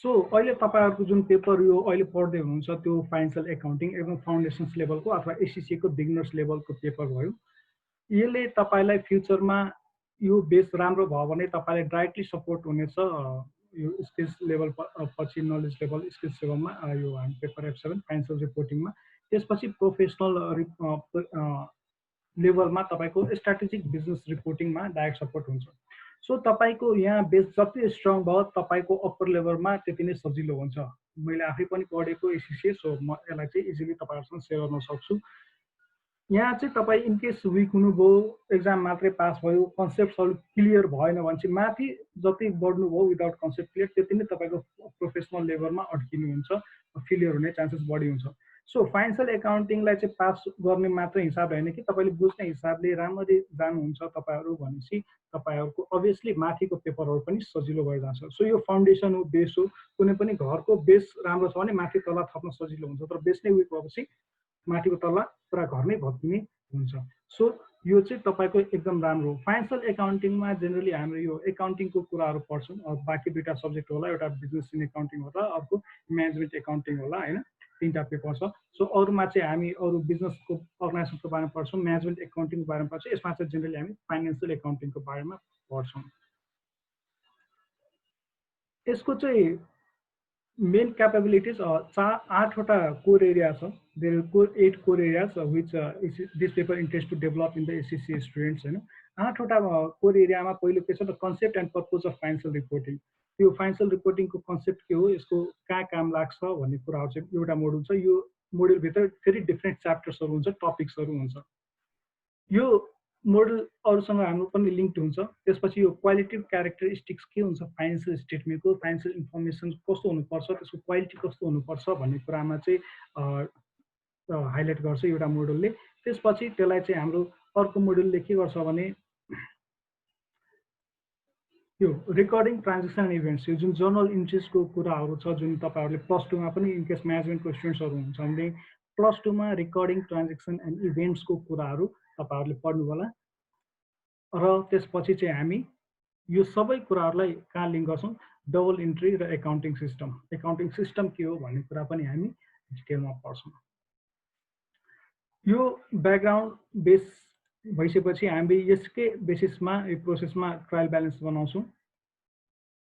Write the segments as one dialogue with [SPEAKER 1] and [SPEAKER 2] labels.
[SPEAKER 1] So अहिले तपाईहरुको जुन पेपर यो अहिले पढ्दै हुनुहुन्छ त्यो फाइनान्शियल एकाउन्टिङ एकदम फाउन्डेसन्स लेभलको अथवा एससीसी को बिगिनर्स लेभलको पेपर भयो। यसले तपाईलाई फ्युचरमा यो बेस राम्रो भयो भने तपाईलाई डाइरेक्टली सपोर्ट हुनेछ यो स्किल्स लेभल पछि नलेज लेभल स्किल्स लेभलमा यो हामी पेपर F7 फाइनान्शियल रिपोर्टिङमा त्यसपछि प्रोफेसनल लेभलमा तपाईको स्ट्र्याटेजिक बिजनेस रिपोर्टिङमा डाइरेक्ट सपोर्ट हुन्छ। सो तपाईको यहाँ बेस जति स्ट्रङ भयो तपाईको अप्पर लेभलमा त्यति नै सजिलो हुन्छ। मैले आफै पनि पढेको एससीसी सो म यसलाई चाहिँ इजिली तपाईहरुसँग शेयर गर्न सक्छु। यहाँ चाहिँ तपाई इन केस विक हुनुभयो एक्जाम मात्रै पास भयो कन्सेप्टहरु क्लियर भएन भने चाहिँ माथि जति बढ्नुभयो विदाउट कन्सेप्ट क्लियर त्यति नै तपाईको प्रोफेसनल लेभलमा अड्किनु हुन्छ फेलियर हुने चान्सेस बढी हुन्छ। सो फाइनान्शियल एकाउन्टिङलाई चाहिँ पास गर्ने मात्र हिसाब हैन कि तपाईले बुझ्ने हिसाबले राम्ररी जानुहुन्छ तपाईहरु भनेपछि तपाईहरुको अभियसली माथिको पेपरहरु पनि सजिलो भएर जान्छ। सो यो फाउन्डेसन हो बेस हो कुनै पनि घरको बेस राम्रो छ भने माथि तल थप्न सजिलो हुन्छ तर बेस नै विक भएपछि माथिको तल पुरा घर नै भत्किने हुन्छ। सो यो चाहिँ तपाईको एकदम राम्रो फाइनान्शियल एकाउन्टिङमा जेनरली हाम्रो यो एकाउन्टिङको कुराहरु पढ्छौं बाकी दुईटा सब्जेक्ट होला एउटा बिजनेस इन एकाउन्टिङ होला अर्को म्यानेजमेन्ट एकाउन्टिङ होला हैन तीनटा पेपर छ। सो अरुमा चाहिँ हामी अरु बिजनेसको अर्गनाइजेसनको बारेमा पढ्छौं म्यानेजमेन्ट एकाउन्टिङको बारेमा पढ्छौं यसमा चाहिँ जेनरली हामी फाइनान्शियल एकाउन्टिङको बारेमा पढ्छौं। यसको चाहिँ मेन क्यापेबिलिटिज 8वटा कोर एरिया छ। There are 8 core areas which this paper intends to develop in the SCC students हैन। 8वटा कोर एरियामा पहिलो के छ त concept and purpose of financial reporting. यो फाइनान्शियल रिपोर्टिङको कन्सेप्ट के हो यसको कहाँ काम लाग्छ भन्ने कुराहरु चाहिँ एउटा मोडुल छ। यो मोडुल भित्र फेरि डिफरेन्ट च्याप्टर्सहरु हुन्छ टपिक्सहरु हुन्छ। यो मोडल अरुसँग हाम्रो पनि लिङ्क्ड हुन्छ। त्यसपछि यो क्वालिटेटिभ क्यारेक्टरिस्टिक्स के हुन्छ फाइनान्शियल स्टेटमेन्टको फाइनान्शियल इन्फर्मेसन कस्तो हुनुपर्छ त्यसको क्वालिटी कस्तो हुनुपर्छ भन्ने कुरामा चाहिँ हाइलाइट गर्छ एउटा मोडलले। त्यसपछि त्यसलाई चाहिँ हाम्रो अर्को मोडलले के गर्छ भने यो रेकर्डिङ ट्रान्जेक्सन एन्ड इभेन्ट्स यो जुन जर्नल इन्ट्रीजको कुराहरु छ जुन तपाईहरुले प्लस 2 मा पनि इन केस म्यानेजमेन्टको स्टुडेन्ट्सहरु हुन्छ भने प्लस 2 मा रेकर्डिङ ट्रान्जेक्सन एन्ड इभेन्ट्सको कुराहरु तपाईहरुले पढ्नु होला। र त्यसपछि चाहिँ हामी यो सबै कुराहरुलाई कहाँ लिंक गर्छौं डबल इन्ट्री र एकाउन्टिङ सिस्टम के हो भन्ने कुरा पनि हामी डिटेलमा पढ्छौं। यो ब्याकग्राउन्ड बेस भइसकेपछि हामीले यसकै बेसिसमा यो प्रोसेसमा ट्रायल ब्यालेन्स बनाउँछौं।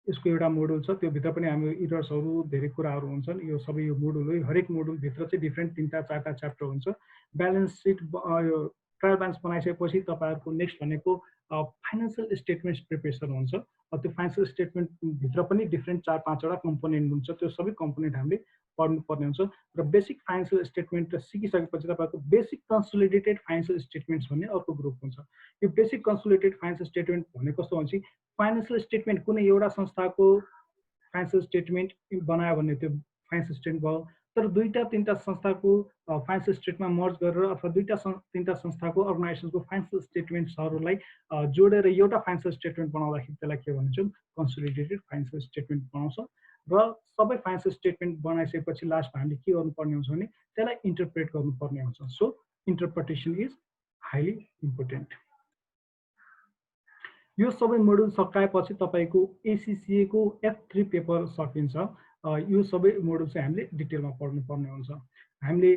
[SPEAKER 1] यसको एउटा मोडुल छ त्यो भित्र पनि हाम्रो इरर्सहरु धेरै कुराहरु हुन्छन्। यो सबै यो मोडुल हो हरेक मोडुल भित्र चाहिँ डिफरेन्ट 3टा 4टा च्याप्टर हुन्छ। ब्यालेन्स सिट यो ट्रायल ब्यालेन्स बनाइसकेपछि तपाईहरुको नेक्स्ट भनेको फाइनान्शियल स्टेटमेन्ट्स प्रिपरेसन हुन्छ। त्यो फाइनान्शियल स्टेटमेन्ट भित्र पनि डिफरेन्ट 4-5 वटा कम्पोनेन्ट हुन्छ। त्यो सबै कम्पोनेन्ट हामीले पढ्नु पर्ने हुन्छ र बेसिक फाइनान्शियल स्टेटमेन्ट सिकिसकेपछि तपाईहरुको बेसिक कन्सोलिडेटेड फाइनान्शियल स्टेटमेन्ट्स भन्ने अर्को ग्रुप हुन्छ। यो बेसिक कन्सोलिडेटेड फाइनान्शियल स्टेटमेन्ट भने कस्तो हुन्छ फाइनान्शियल स्टेटमेन्ट कुनै एउटा संस्थाको फाइनान्शियल स्टेटमेन्ट बनायो भने त्यो फाइनान्शियल स्टेटमेन्ट भयो। तर दुईटा तीनटा संस्थाको फाइनान्शियल स्टेटमेन्टमा मर्ज गरेर अथवा दुईटा तीनटा संस्थाको अर्गनाइजेसनको फाइनान्शियल स्टेटमेन्ट्सहरुलाई जोडेर एउटा फाइनान्शियल स्टेटमेन्ट बनाउँदाखेरि त्यसलाई के भन्छौं कन्सोलिडेटेड फाइनान्शियल स्टेटमेन्ट बनाउँछ। र सबै फाइनान्शियल स्टेटमेन्ट बनाइसकेपछि लास्टमा हामीले के गर्नुपर्ने हुन्छ भने त्यसलाई इन्टरप्रेट गर्नुपर्ने हुन्छ। So interpretation is highly important. यो सबै मोडुल सकाएपछि तपाईको एसीसीए को F3 पेपर सकिन्छ। यो सबै मोडुल चाहिँ हामीले डिटेलमा पढ्नु पर्ने हुन्छ। हामीले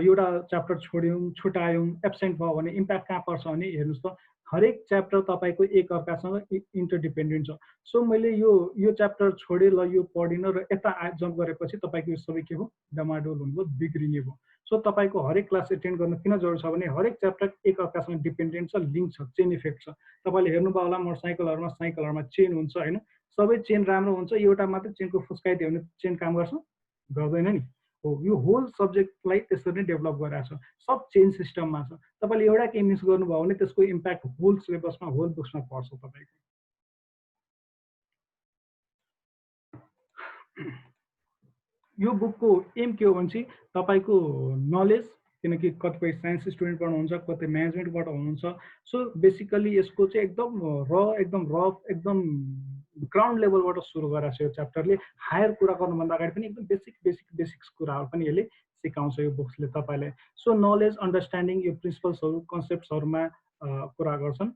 [SPEAKER 1] एउटा च्याप्टर छोड्यौं छुटायौं एब्सेन्ट भयो भने इम्प्याक्ट कहाँ पर्छ भने हेर्नुस् त हरेक च्याप्टर तपाईको एक अर्कासँग इन्टरडिपेन्डेन्ट छ। सो मैले यो च्याप्टर छोडे ल यो पढिन र यता जम्प गरेपछि तपाईको यो सबै के हो डमाडोल हुनुभयो बिग्रिने भयो। सो तपाईको हरेक क्लास एटेन्ड गर्न किन जरुरी छ भने हरेक च्याप्टर एक अर्कासँग डिपेन्डेन्ट छ लिंक छ चेन इफेक्ट छ। तपाईले हेर्नुभयो होला मोटरसाइकलहरुमा चेन हुन्छ हैन सबै चेन राम्रो हुन्छ एउटा मात्र चेनको फुस्काइदियो भने चेन काम गर्छ गर्दैन नि हो। यो होल सब्जेक्टलाई त्यसरी नै डेभलप गरिरहेछ सब चेन सिस्टममा छ। तपाईले एउटा केही मिस गर्नुभयो भने त्यसको इम्प्याक्ट होल सिलेबसमा होल बुक्समा पर्छ तपाईको। यो बुकको एम के हो भने तपाईको नलेज किनकि कतिपय साइन्स स्टुडेन्ट पढ्नुहुन्छ कतै म्यानेजमेन्टबाट हुनुहुन्छ। सो बेसिकली यसको चाहिँ एकदम रफ एकदम ग्राउन्ड लेभलबाट सुरु गरेको छ यो च्याप्टरले। हायर कुरा गर्नुभन्दा अगाडि पनि एकदम बेसिक्स कुराहरु पनि यसले सिकाउँछ यो बुक्सले तपाईलाई। सो नलेज अन्डरस्ट्यान्डिङ यो प्रिन्सिपल्सहरु कन्सेप्ट्सहरुमा कुरा गर्छन्।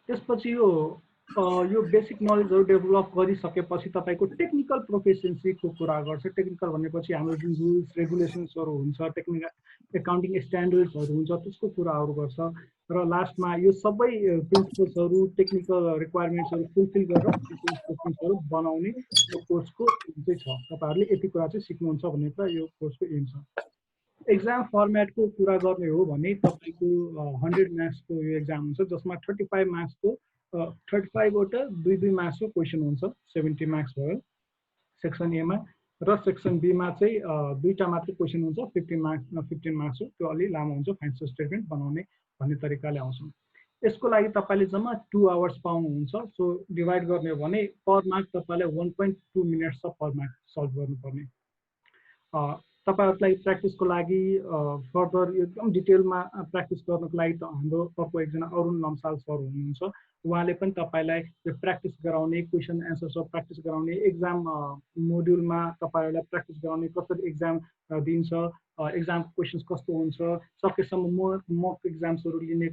[SPEAKER 1] त्यसपछि यो बेसिक नलेजहरू डेभलप गरिसकेपछि तपाईँको टेक्निकल प्रोफिसियन्सीको कुरा गर्छ। टेक्निकल भनेपछि हाम्रो जुन रुल्स रेगुलेसन्सहरू हुन्छ, टेक्निकल एकाउन्टिङ स्ट्यान्डर्ड्सहरू हुन्छ, त्यसको कुराहरू गर्छ। र लास्टमा यो सबै प्रिन्सिपल्सहरू टेक्निकल रिक्वायरमेन्ट्सहरू फुलफिल गरेर स्टेटमेन्ट्सहरू बनाउने यो कोर्सको एम चाहिँ छ। तपाईँहरूले यति कुरा चाहिँ सिक्नुहुन्छ भन्ने कुरा यो कोर्सको एम छ। एक्जाम फर्मेटको कुरा गर्ने हो भने तपाईँको 100 मार्क्सको यो एक्जाम हुन्छ, जसमा 35 मार्क्सको 35वटा 2-2 मार्क्सको क्वेसन हुन्छ, 70 मार्क्स भयो सेक्सन एमा। र सेक्सन बीमा चाहिँ दुईवटा मात्रै क्वेसन हुन्छ, 15 मार्क्स हो। त्यो अलि लामो हुन्छ, फाइनेन्सियल स्टेटमेन्ट बनाउने भन्ने तरिकाले आउँछ। यसको लागि तपाईँले जम्मा 2 आवर्स पाउनुहुन्छ। सो डिभाइड गर्ने हो भने पर मार्क तपाईँलाई 1.2 मिनट्स छ पर मार्क सल्भ गर्नुपर्ने। तपाईँहरूलाई प्र्याक्टिसको लागि फर्दर एकदम डिटेलमा प्र्याक्टिस गर्नको लागि त हाम्रो अर्को एकजना अरुण लम्साल सर हुनुहुन्छ। उहाँले पनि तपाईँलाई प्र्याक्टिस गराउने, क्वेसन एन्सर्सहरू प्र्याक्टिस गराउने, एक्जाम मोड्युलमा तपाईँहरूलाई प्र्याक्टिस गराउने, कसरी एक्जाम दिन्छ, एक्जामको क्वेसन्स कस्तो हुन्छ, सकेसम्म मक एक्जाम्सहरू लिने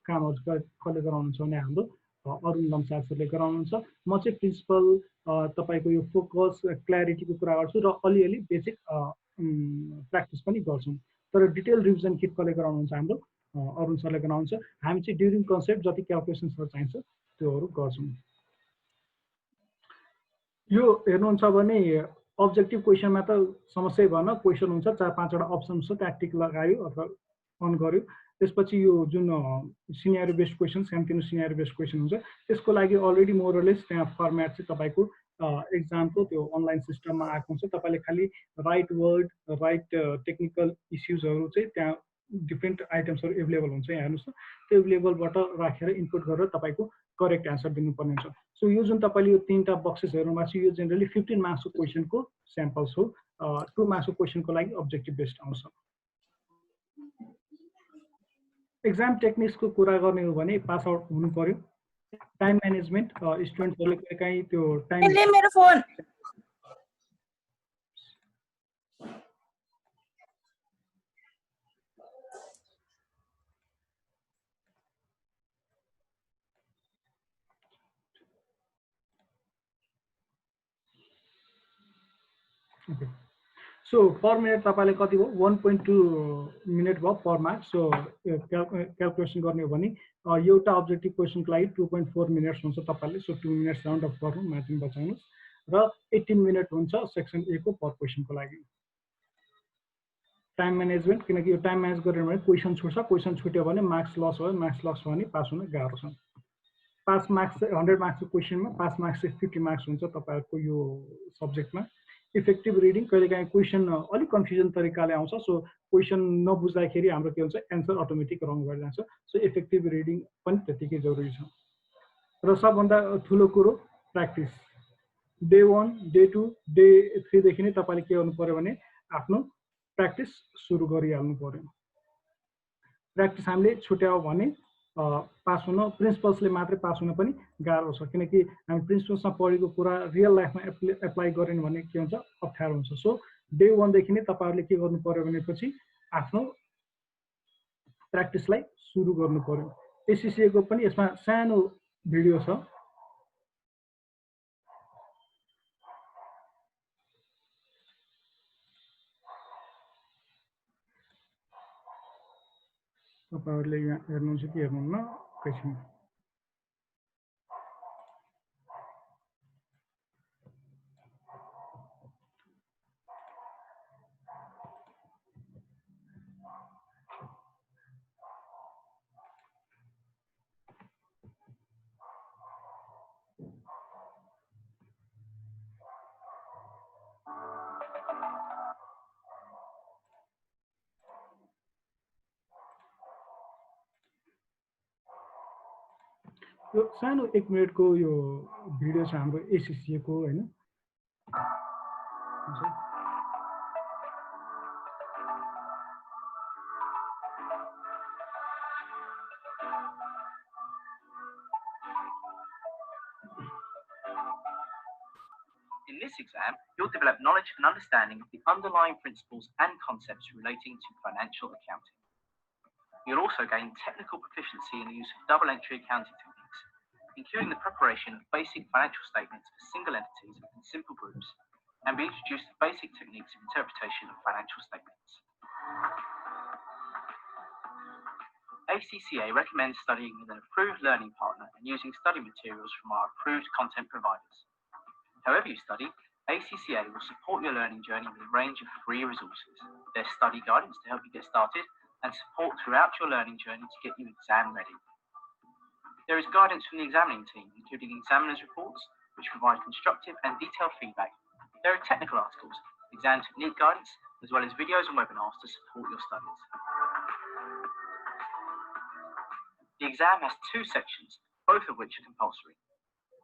[SPEAKER 1] कामहरू कसले गराउनुहुन्छ भने हाम्रो अरुण लम्साल सरले गराउनुहुन्छ। म चाहिँ प्रिन्सिपल तपाईँको यो फोकस क्ल्यारिटीको कुरा गर्छु र अलिअलि बेसिक प्र्याक्टिस पनि गर्छौँ। तर डिटेल रिभिजन किट कसले गराउनुहुन्छ? हाम्रो अरुण सरले गराउँछ। हामी चाहिँ ड्युरिङ कन्सेप्ट जति क्यालकुलेसन्सहरू चाहिन्छ त्योहरू गर्छौँ। यो हेर्नुहुन्छ भने अब्जेक्टिभ क्वेसनमा त समस्या भएन, क्वेसन हुन्छ 4-5वटा अप्सन हुन्छ, त्यहाँ टिक लगायो अथवा अन गर्यो। त्यसपछि यो जुन सिनेरियो बेस्ड क्वेसन, सानोतिनो सिनेरियो बेस्ड क्वेसन हुन्छ, त्यसको लागि अलरेडी मोरलेस त्यहाँ फर्मेट चाहिँ तपाईँको एक्जामको त्यो अनलाइन सिस्टममा आएको हुन्छ। तपाईँले खालि राइट वर्ड, राइट टेक्निकल इस्युजहरू चाहिँ त्यहाँ डिफ्रेन्ट आइटम्सहरू एभाइलेबल हुन्छ। यहाँ हेर्नुहोस् न, त्यो एभाइलेबलबाट राखेर इनपुट गरेर तपाईँको करेक्ट एन्सर दिनुपर्ने हुन्छ। सो यो जुन तपाईँले यो 3टा बक्सेस हेर्नुमा चाहिँ यो जेनरली 15 मार्क्सको क्वेसनको स्याम्पल्स हो। 2 मार्क्सको क्वेसनको लागि अब्जेक्टिभ बेस्ड आउँछ। एक्जाम टेक्निक्सको कुरा गर्ने हो भने पास आउट हुनु पर्यो। टाइम म्यानेजमेन्ट, स्टुडेन्टहरूले कहीँ त्यो टाइम
[SPEAKER 2] मेरो फोन
[SPEAKER 1] सो पर मिनट तपाईँले कति भयो? 1.2 मिनट भयो पर मार्क। सो क्यालकुलेसन गर्ने हो भने एउटा अब्जेक्टिभ क्वेसनको लागि 2.4 मिनट्स हुन्छ तपाईँले। सो 2 मिनट्स राउन्ड अफ गर्नु, मार्जिन बचाउनुहोस्। र 18 मिनट हुन्छ सेक्सन ए को पर क्वेसनको लागि। टाइम म्यानेजमेन्ट, किनकि यो टाइम म्यानेज गरेर भने क्वेसन छुट्छ, क्वेसन छुट्यो भने मार्क्स लस भयो, मार्क्स लस भयो भने पास हुन गाह्रो छ। पास मार्क्स 100 मार्क्सको क्वेसनमा पास मार्क्स चाहिँ 50 मार्क्स हुन्छ तपाईँहरूको यो सब्जेक्टमा। इफेक्टिभ रिडिङ, कहिलेकाहीँ क्वेसन अलिक कन्फ्युजन तरिकाले आउँछ। सो क्वेसन नबुझ्दाखेरि हाम्रो के हुन्छ, एन्सर अटोमेटिक रङ भएर जान्छ। सो इफेक्टिभ रिडिङ पनि त्यतिकै जरुरी छ। र सबभन्दा ठुलो कुरो प्र्याक्टिस। डे 1, डे 2, डे 3 देखि नै तपाईँले के गर्नु पर्यो भने आफ्नो प्र्याक्टिस सुरु गरिहाल्नु पर्यो। प्र्याक्टिस हामीले छुट्यायो भने पास हुन, प्रिन्सिपल्सले मात्रै पास हुन पनि गाह्रो छ। किनकि हामी प्रिन्सिपल्समा पढेको कुरा रियल लाइफमा एप्लाई गरेन भने के हुन्छ, अप्ठ्यारो हुन्छ। सो डे 1 देखि नै तपाईँहरूले के गर्नु पर्यो भनेपछि आफ्नो प्र्याक्टिसलाई सुरु गर्नु पर्यो। एससिसिएको पनि यसमा सानो भिडियो छ, तपाईँहरूले यहाँ हेर्नुहुन्छ कि हेर्नुहुन्न एकैछिन। यो सानो 1 मिनटको यो भिडियो छ हाम्रो एससिसिएको हैन।
[SPEAKER 3] In this exam, you'll develop knowledge and understanding of the underlying principles and concepts relating to financial accounting. You'll also gain technical proficiency in the use of double entry accounting techniques including the preparation of basic financial statements for single entities and simple groups, and we introduced the basic techniques of interpretation of financial statements. ACCA recommends studying with an approved learning partner and using study materials from our approved content providers. However you study, ACCA will support your learning journey with a range of free resources. There's study guidance to help you get started and support throughout your learning journey to get you exam ready. There is guidance from the examining team, including examiners' reports, which provide constructive and detailed feedback. There are technical articles, exam technique guidance, as well as videos and webinars to support your studies. The exam has two sections, both of which are compulsory.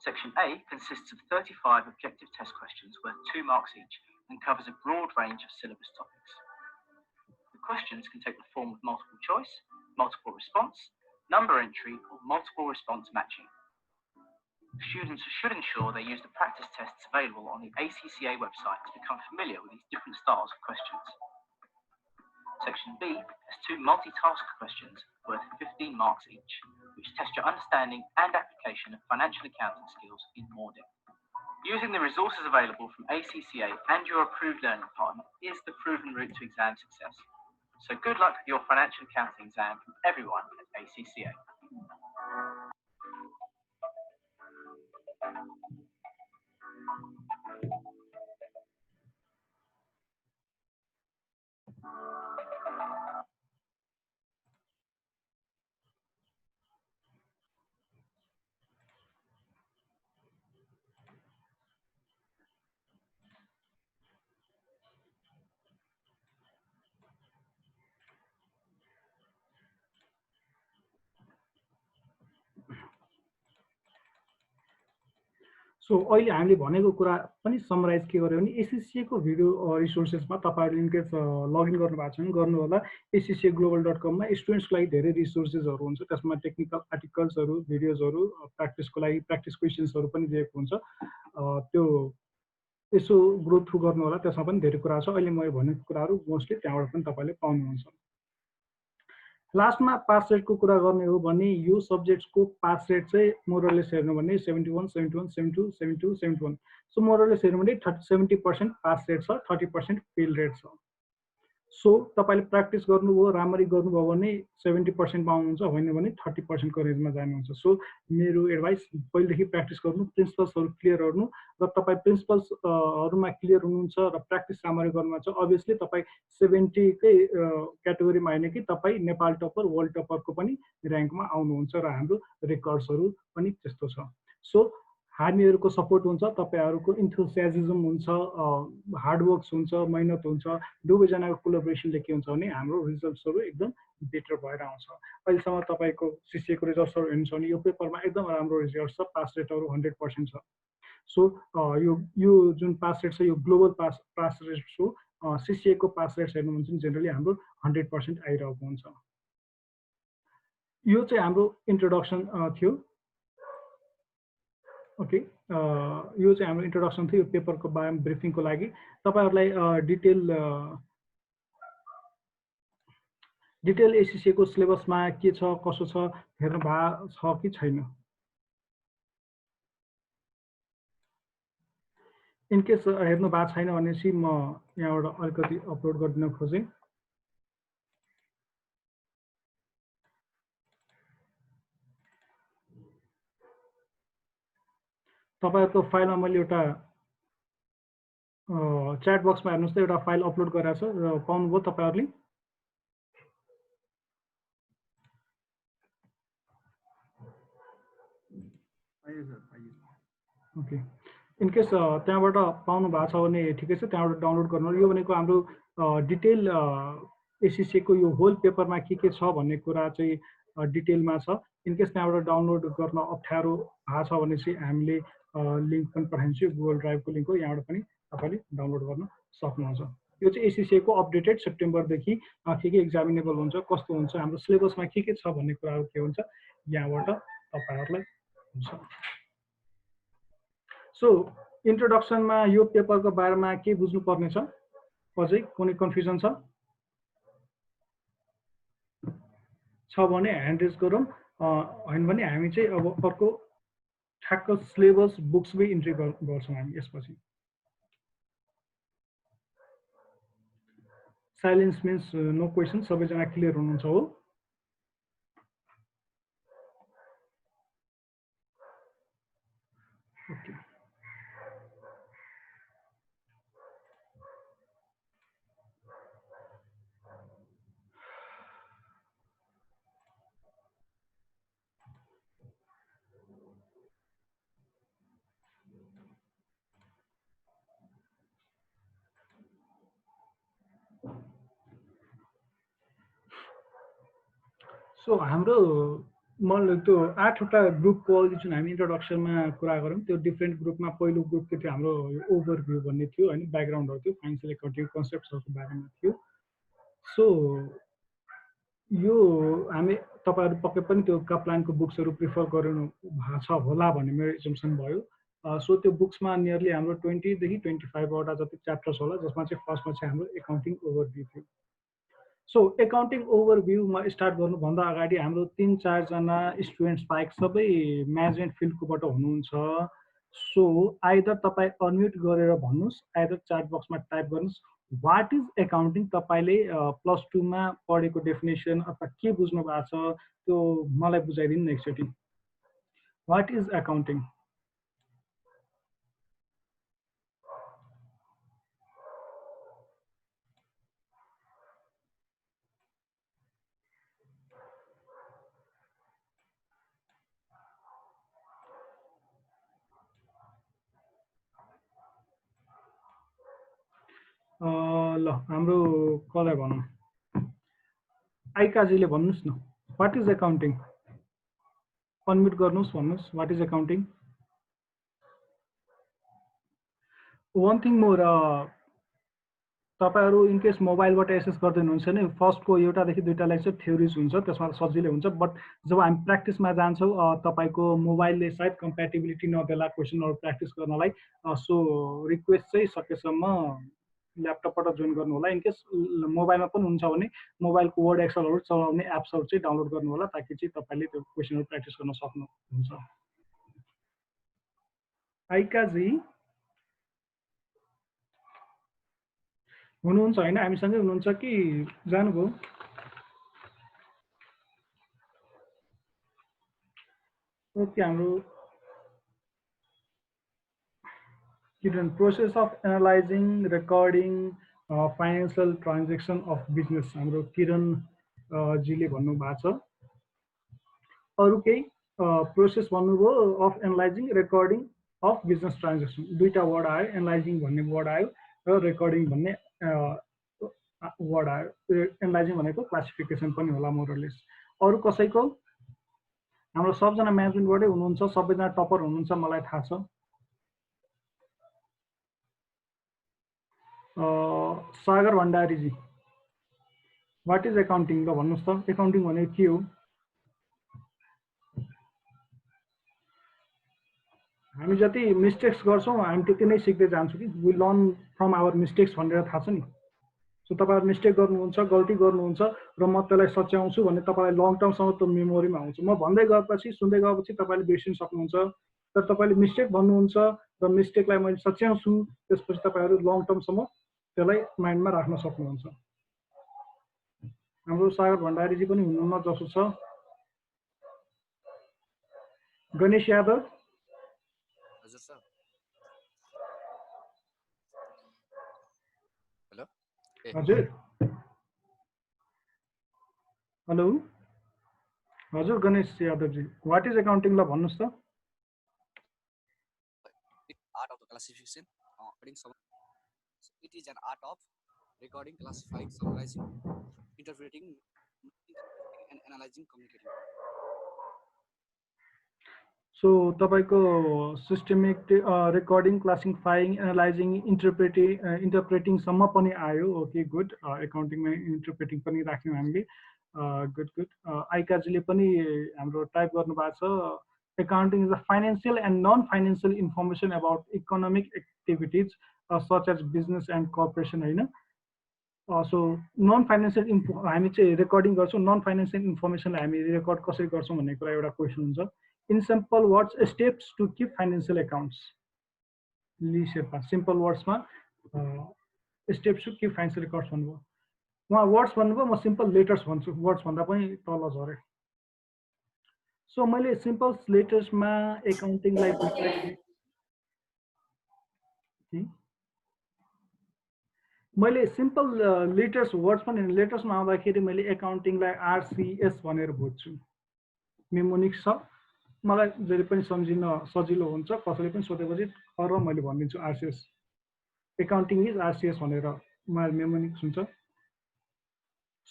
[SPEAKER 3] Section A consists of 35 objective test questions worth 2 marks each and covers a broad range of syllabus topics. The questions can take the form of multiple choice, multiple response, number entry, or multiple response matching. Students should ensure they use the practice tests available on the ACCA website to become familiar with these different styles of questions. Section B has 2 multitask questions worth 15 marks each, which test your understanding and application of financial accounting skills in more depth. Using the resources available from ACCA and your approved learning partner is the proven route to exam success. So good luck with your financial accounting exam from everyone at ACCA.
[SPEAKER 1] So अहिले हामीले भनेको कुरा पनि summarise के गर्यो भने ACCA को video रिसोर्सेसमा तपाईहरुले इनकेस लगइन गर्नु भएको छ भने गर्नु होला accaglobal.com मा स्टुडेन्ट्सको लागि धेरै रिसोर्सेसहरु हुन्छ त्यसमा टेक्निकल आर्टिकल्सहरु भिडियोजहरु प्र्याक्टिसको लागि प्र्याक्टिस क्वेशन्सहरु पनि दिएको हुन्छ त्यो यसो ग्रो थ्रु गर्नु होला त्यसमा पनि धेरै कुरा छ अहिले मैले भनेको कुराहरु मोस्टली त्यहाँबाट पनि तपाईले पाउनुहुन्छ लास्टमा पास रेटको कुरा गर्ने हो भने यो सब्जेक्ट्सको पास रेट चाहिँ मोरलेस हेर्नु भने 71 71 72 72 71 सो मोरलेस हेर्नु भने 70% पास रेट छ 30% फेल रेट छ सो तपाईले प्र्याक्टिस गर्नुभयो राम्ररी गर्नुभयो भने 70% मा आउनुहुन्छ होइन भने 30% को रेन्जमा जानुहुन्छ सो मेरो एडभाइस पहिलेदेखि प्र्याक्टिस गर्नु प्रिन्सिपल्सहरु क्लियर गर्नु र तपाई प्रिन्सिपल्सहरुमा क्लियर हुनुहुन्छ र प्र्याक्टिस राम्ररी गर्नुहुन्छ obviously तपाई 70 कै क्याटेगोरीमा हैन कि तपाई नेपाल टपर वर्ल्ड टपरको पनि र्याङ्कमा आउनुहुन्छ र हाम्रो रेकर्ड्सहरु पनि त्यस्तो छ सो हामीहरुको सपोर्ट हुन्छ तपाईहरुको इन्थुसियाजम हुन्छ हार्ड वर्क्स हुन्छ मेहनत हुन्छ दुवैजनाको कोलाबोरेसनले के हुन्छ भने हाम्रो रिजल्ट्सहरु एकदम बेटर भएर आउँछ अहिलेसम्म तपाईको सीसीए को रिजल्ट्सहरु हेर्नुहुन्छ भने यो पेपरमा एकदम राम्रो रिजल्ट छ पास रेटहरु 100% छ सो यो जुन पास रेट छ यो ग्लोबल पास रेट हो सीसीए को पास रेट हेर्नु हुन्छ भने जेनरली हाम्रो 100% आइरहेको हुन्छ यो चाहिँ हाम्रो इन्ट्रोडक्सन थियो ओके यो चाहिँ हाम्रो इन्ट्रोडक्सन थियो पेपरको बारेमा ब्रिफिङको लागि तपाईहरुलाई डिटेल एसीसी को सिलेबसमा के छ कसो छ हेर्नु भएको छ कि छैन इन केस हेर्नु भएको छैन भनेपछि म यहाँबाट अलिकति अपलोड गरिदिन खोजेँ तपाईहरुको फाइलमा मैले एउटा च्याट बक्समा हेर्नुस् त एउटा फाइल अपलोड गरेको छ र पाउनुभयो तपाईहरुले ओके इन केस त्यहाँबाट पाउनु भएको छ भने ठिकै छ त्यहाँबाट डाउनलोड गर्नु यो भनेको हाम्रो डिटेल एसीसी को यो होल पेपरमा के छ भन्ने कुरा चाहिँ डिटेलमा छ इन केस त्यहाँबाट डाउनलोड गर्न अप्ठ्यारो भएको छ भने चाहिँ हामीले लिंक पनि पठाइन्छु गुगल ड्राइभ को लिंक हो यहाँबाट पनि तपाईले डाउनलोड गर्न सक्नुहुन्छ यो चाहिँ एसीसी को अपडेटेड सेप्टेम्बर देखि के एक्जामिनेबल हुन्छ कस्तो हुन्छ हाम्रो सिलेबसमा के छ भन्ने कुराहरु के हुन्छ यहाँबाट तपाईहरुलाई हुन्छ सो इन्ट्रोडक्सनमा यो पेपरको बारेमा के बुझ्नु पर्ने छ अझै कुनै कन्फ्युजन छ भने ह्यान्ड रेज गरौँ हैन भने हामी चाहिँ अब अर्को ठ्याक्क सिलेबस बुक्समै इन्ट्री गर्छौँ हामी यसपछि। साइलेन्स मिन्स नो क्वेसन, सबैजना क्लियर हुनुहुन्छ हो? ओके। सो हाम्रो मैले त्यो 8वटा ग्रुपको अघि जुन हामी इन्ट्रोडक्सनमा कुरा गऱ्यौँ त्यो डिफ्रेन्ट ग्रुपमा पहिलो ग्रुप के थियो हाम्रो ओभरभ्यू भन्ने थियो होइन, ब्याकग्राउन्डहरू थियो, फाइनेन्सियल एकाउन्टिङ कन्सेप्ट्सहरूको बारेमा थियो। सो यो हामी तपाईँहरू पक्कै पनि त्यो कप्लानको बुक्सहरू प्रिफर गर्नु भएको छ होला भन्ने मेरो एजम्सन भयो। सो त्यो बुक्समा नियरली हाम्रो 20 देखि 25वटा जति च्याप्टर्स होला, जसमा चाहिँ फर्स्टमा चाहिँ हाम्रो एकाउन्टिङ ओभरभ्यू थियो। सो एकाउन्टिङ ओभरभ्यूमा स्टार्ट गर्नुभन्दा अगाडि हाम्रो 3-4 जना स्टुडेन्ट्स बाहेक सबै म्यानेजमेन्ट फिल्डकोबाट हुनुहुन्छ। सो आइदर तपाईँ अनम्युट गरेर भन्नुहोस्, आइदर च्याट बक्समा टाइप गर्नुहोस् वाट इज एकाउन्टिङ। तपाईँले प्लस 2मा पढेको डेफिनेसन अथवा के बुझ्नु भएको छ त्यो मलाई बुझाइदिनु न एकचोटि। What is accounting? ल हाम्रो कसलाई भनौँ, आइकाजीले भन्नुहोस् न, वाट इज एकाउन्टिङ? अनम्युट गर्नुहोस्, भन्नुहोस् what is accounting. One thing more, तपाईँहरू इनकेस मोबाइलबाट एसेस गर्दै हुनुहुन्छ भने फर्स्टको एउटादेखि 2टा लेक्चर थ्योरिज हुन्छ, त्यसमा सजिलै हुन्छ। बट जब हामी प्र्याक्टिसमा जान्छौँ तपाईँको मोबाइलले सायद कम्प्याटिबिलिटी नदेला क्वेसनहरू प्र्याक्टिस गर्नलाई। सो रिक्वेस्ट चाहिँ सकेसम्म ल्यापटपबाट जोइन गर्नु होला। इनकेस मोबाइलमा पनि हुन्छ भने मोबाइलको वर्ड एक्सलहरू चलाउने एप्सहरू चाहिँ डाउनलोड गर्नु होला, ताकि चाहिँ तपाईँले त्यो क्वेसनहरू प्र्याक्टिस गर्न सक्नुहुन्छ। आइकाजी हुनुहुन्छ होइन, हामीसँगै हुनुहुन्छ कि जानुभयो? ओके। हाम्रो Kiran, process of analysing recording financial transaction of business, हाम्रो किरण जीले भन्नुभएको छ। अरू केही प्रोसेस भन्नुभयो of analysing recording of business transaction, 2टा वर्ड आयो, एनालाइजिङ भन्ने वर्ड आयो र रेकर्डिङ भन्ने वर्ड आयो। एनालाइजिङ भनेको क्लासिफिकेसन पनि होला मोरलेस। अरू कसैको? हाम्रो सबजना म्यानेजमेन्टबाटै हुनुहुन्छ, सबैजना टपर हुनुहुन्छ मलाई थाहा छ। सागर भण्डारीजी, वाट इज एकाउन्टिङ? ल भन्नुहोस् त, एकाउन्टिङ भनेको के हो? हामी जति मिस्टेक्स गर्छौँ हामी त्यति नै सिक्दै जान्छौँ कि we learn from our mistakes भनेर थाहा छ नि। सो तपाईँहरू मिस्टेक गर्नुहुन्छ, गल्ती गर्नुहुन्छ र म त्यसलाई सच्याउँछु भने तपाईँलाई लङ टर्मसम्म त्यो मेमोरीमा आउँछ। म भन्दै गएपछि सुन्दै गएपछि तपाईँले बिर्सिन सक्नुहुन्छ, तर तपाईँले मिस्टेक भन्नुहुन्छ र मिस्टेकलाई मैले सच्याउँछु, त्यसपछि तपाईँहरू लङ टर्मसम्म त्यसलाई माइन्डमा राख्न सक्नुहुन्छ। हाम्रो सागर भण्डारीजी पनि हुनुहुन्न जसो छ। गणेश यादव, हजुर। हेलो हजुर Ganesh Yadavji, what is accounting? ल भन्नुहोस् त।
[SPEAKER 2] Art of the classification, it is an art of recording, classifying, summarizing, interpreting, and analyzing, communicating.
[SPEAKER 1] So तपाईँको सिस्टमिक रेकर्डिङ, क्लासिफाइङ, एनालाइजिङ, इन्टरप्रेटिङसम्म पनि आयो। Okay good. एकाउन्टिङमा इन्टरप्रेटिङ पनि राख्यौँ हामीले। Good good. आइकाजीले पनि हाम्रो टाइप गर्नुभएको छ, accounting is a financial and non-financial information about economic activities such as business and corporation, होइन? सो नन फाइनेन्सियल हामी चाहिँ रेकर्डिङ गर्छौँ, नन फाइनेन्सियल इन्फर्मेसनलाई हामी रेकर्ड कसरी गर्छौँ भन्ने कुरा एउटा क्वेसन हुन्छ। In simple words, steps to keep financial accounts. Lee Sherpa, simple words ma steps to keep financial records भन्नुभयो. उहाँ वर्ड्स भन्नुभयो, म सिम्पल लेटर्स भन्छु. वर्ड्स भन्दा पनि तल झरे. सो मैले सिम्पल लेटर्समा एकाउन्टिङलाई मैले सिम्पल लेटर्स वर्ड्स पनि लेटर्समा आउँदाखेरि मैले एकाउन्टिङलाई आरसिएस भनेर बुझ्छु. मेमोनिक्स छ, मलाई जहिले पनि सम्झिन सजिलो हुन्छ. कसैले पनि सोधेपछि र मैले भनिदिन्छु आरसिएस. एकाउन्टिङ इज आरसिएस भनेर मलाई मेमोनिक्स हुन्छ.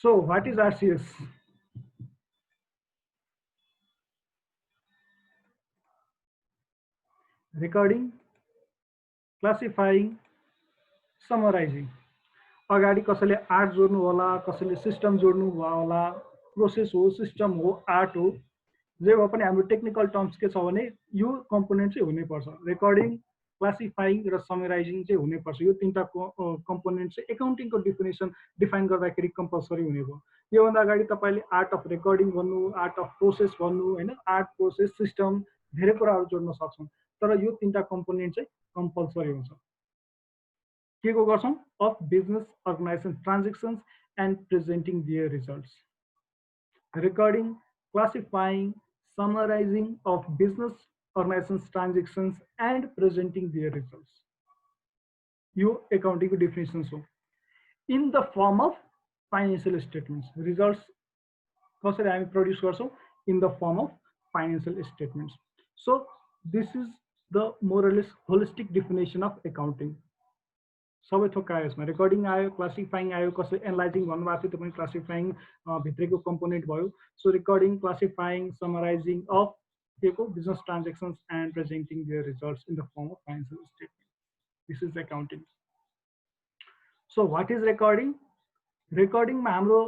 [SPEAKER 1] So what is RCS? Recording, classifying, summarizing. अगाडि कसैले आर्ट जोड्नु होला, कसैले सिस्टम जोड्नु भयो होला. प्रोसेस हो, सिस्टम हो, आर्ट हो, जे भए पनि हाम्रो टेक्निकल टर्म्स के छ भने यो कम्पोनेन्ट चाहिँ हुनैपर्छ. रेकर्डिङ, क्लासिफाइङ र समराइजिङ चाहिँ हुनैपर्छ. यो तीनटा कम्पोनेन्ट चाहिँ एकाउन्टिङको डिफाइन गर्दाखेरि कम्पलसरी हुने भयो. योभन्दा अगाडि तपाईँले आर्ट अफ रेकर्डिङ भन्नु, आर्ट अफ प्रोसेस भन्नु, होइन, आर्ट, प्रोसेस, सिस्टम, धेरै कुराहरू जोड्न सक्छौँ. तर यो तीनटा कम्पोनेन्ट चाहिँ कम्पलसरी हुन्छ. के को गर्छौँ? Of business organisation transactions and presenting their results. Recording, classifying, summarising of business organisations transactions and presenting their results. यो एकाउन्टिङको डेफिनेसन्स हो. In the form of financial statements. Results कसरी हामी प्रड्युस गर्छौँ? In the form of financial statements. So this is the more or less holistic definition of accounting. सबै थोक आयो यसमा. रेकर्डिङ आयो, क्लासिफाइङ आयो, कसै एनालाइजिङ भन्नुभएको थियो, त्यो पनि क्लासिफाइङ भित्रको कम्पोनेन्ट भयो. So recording, classifying, summarising of के को business transactions and presenting their results in the form of financial statement. This is accounting. So what is recording? रेकर्डिङमा हाम्रो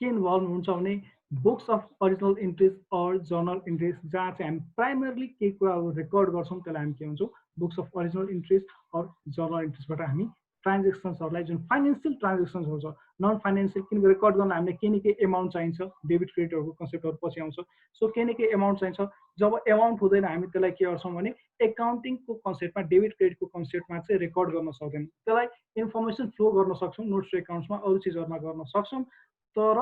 [SPEAKER 1] के इन्भल्भ हुन्छ भने books of original entries or journal entries, जहाँ चाहिँ हामी प्राइमरली केही कुराहरू रेकर्ड गर्छौँ त्यसलाई हामी के भन्छौँ? Books of original entries or journal इन्ट्रिजबाट हामी ट्रान्जेक्सन्सहरूलाई, जुन फाइनेन्सियल ट्रान्जेक्सन्स हुन्छ, नन फाइनेन्सियल, किनकि रेकर्ड गर्न हामीले केही न केही एमाउन्ट चाहिन्छ. डेबिट क्रेडिटहरूको कन्सेप्टहरू पछि आउँछ. सो केही न केही एमाउन्ट चाहिन्छ. जब एमाउन्ट हुँदैन हामी त्यसलाई के गर्छौँ भने एकाउन्टिङको कन्सेप्टमा, डेबिट क्रेडिटको कन्सेप्टमा चाहिँ रेकर्ड गर्न सक्दैन. त्यसलाई इन्फर्मेसन फ्लो गर्न सक्छौँ, नोट्स एकाउन्ट्समा, अरू चिजहरूमा गर्न सक्छौँ. तर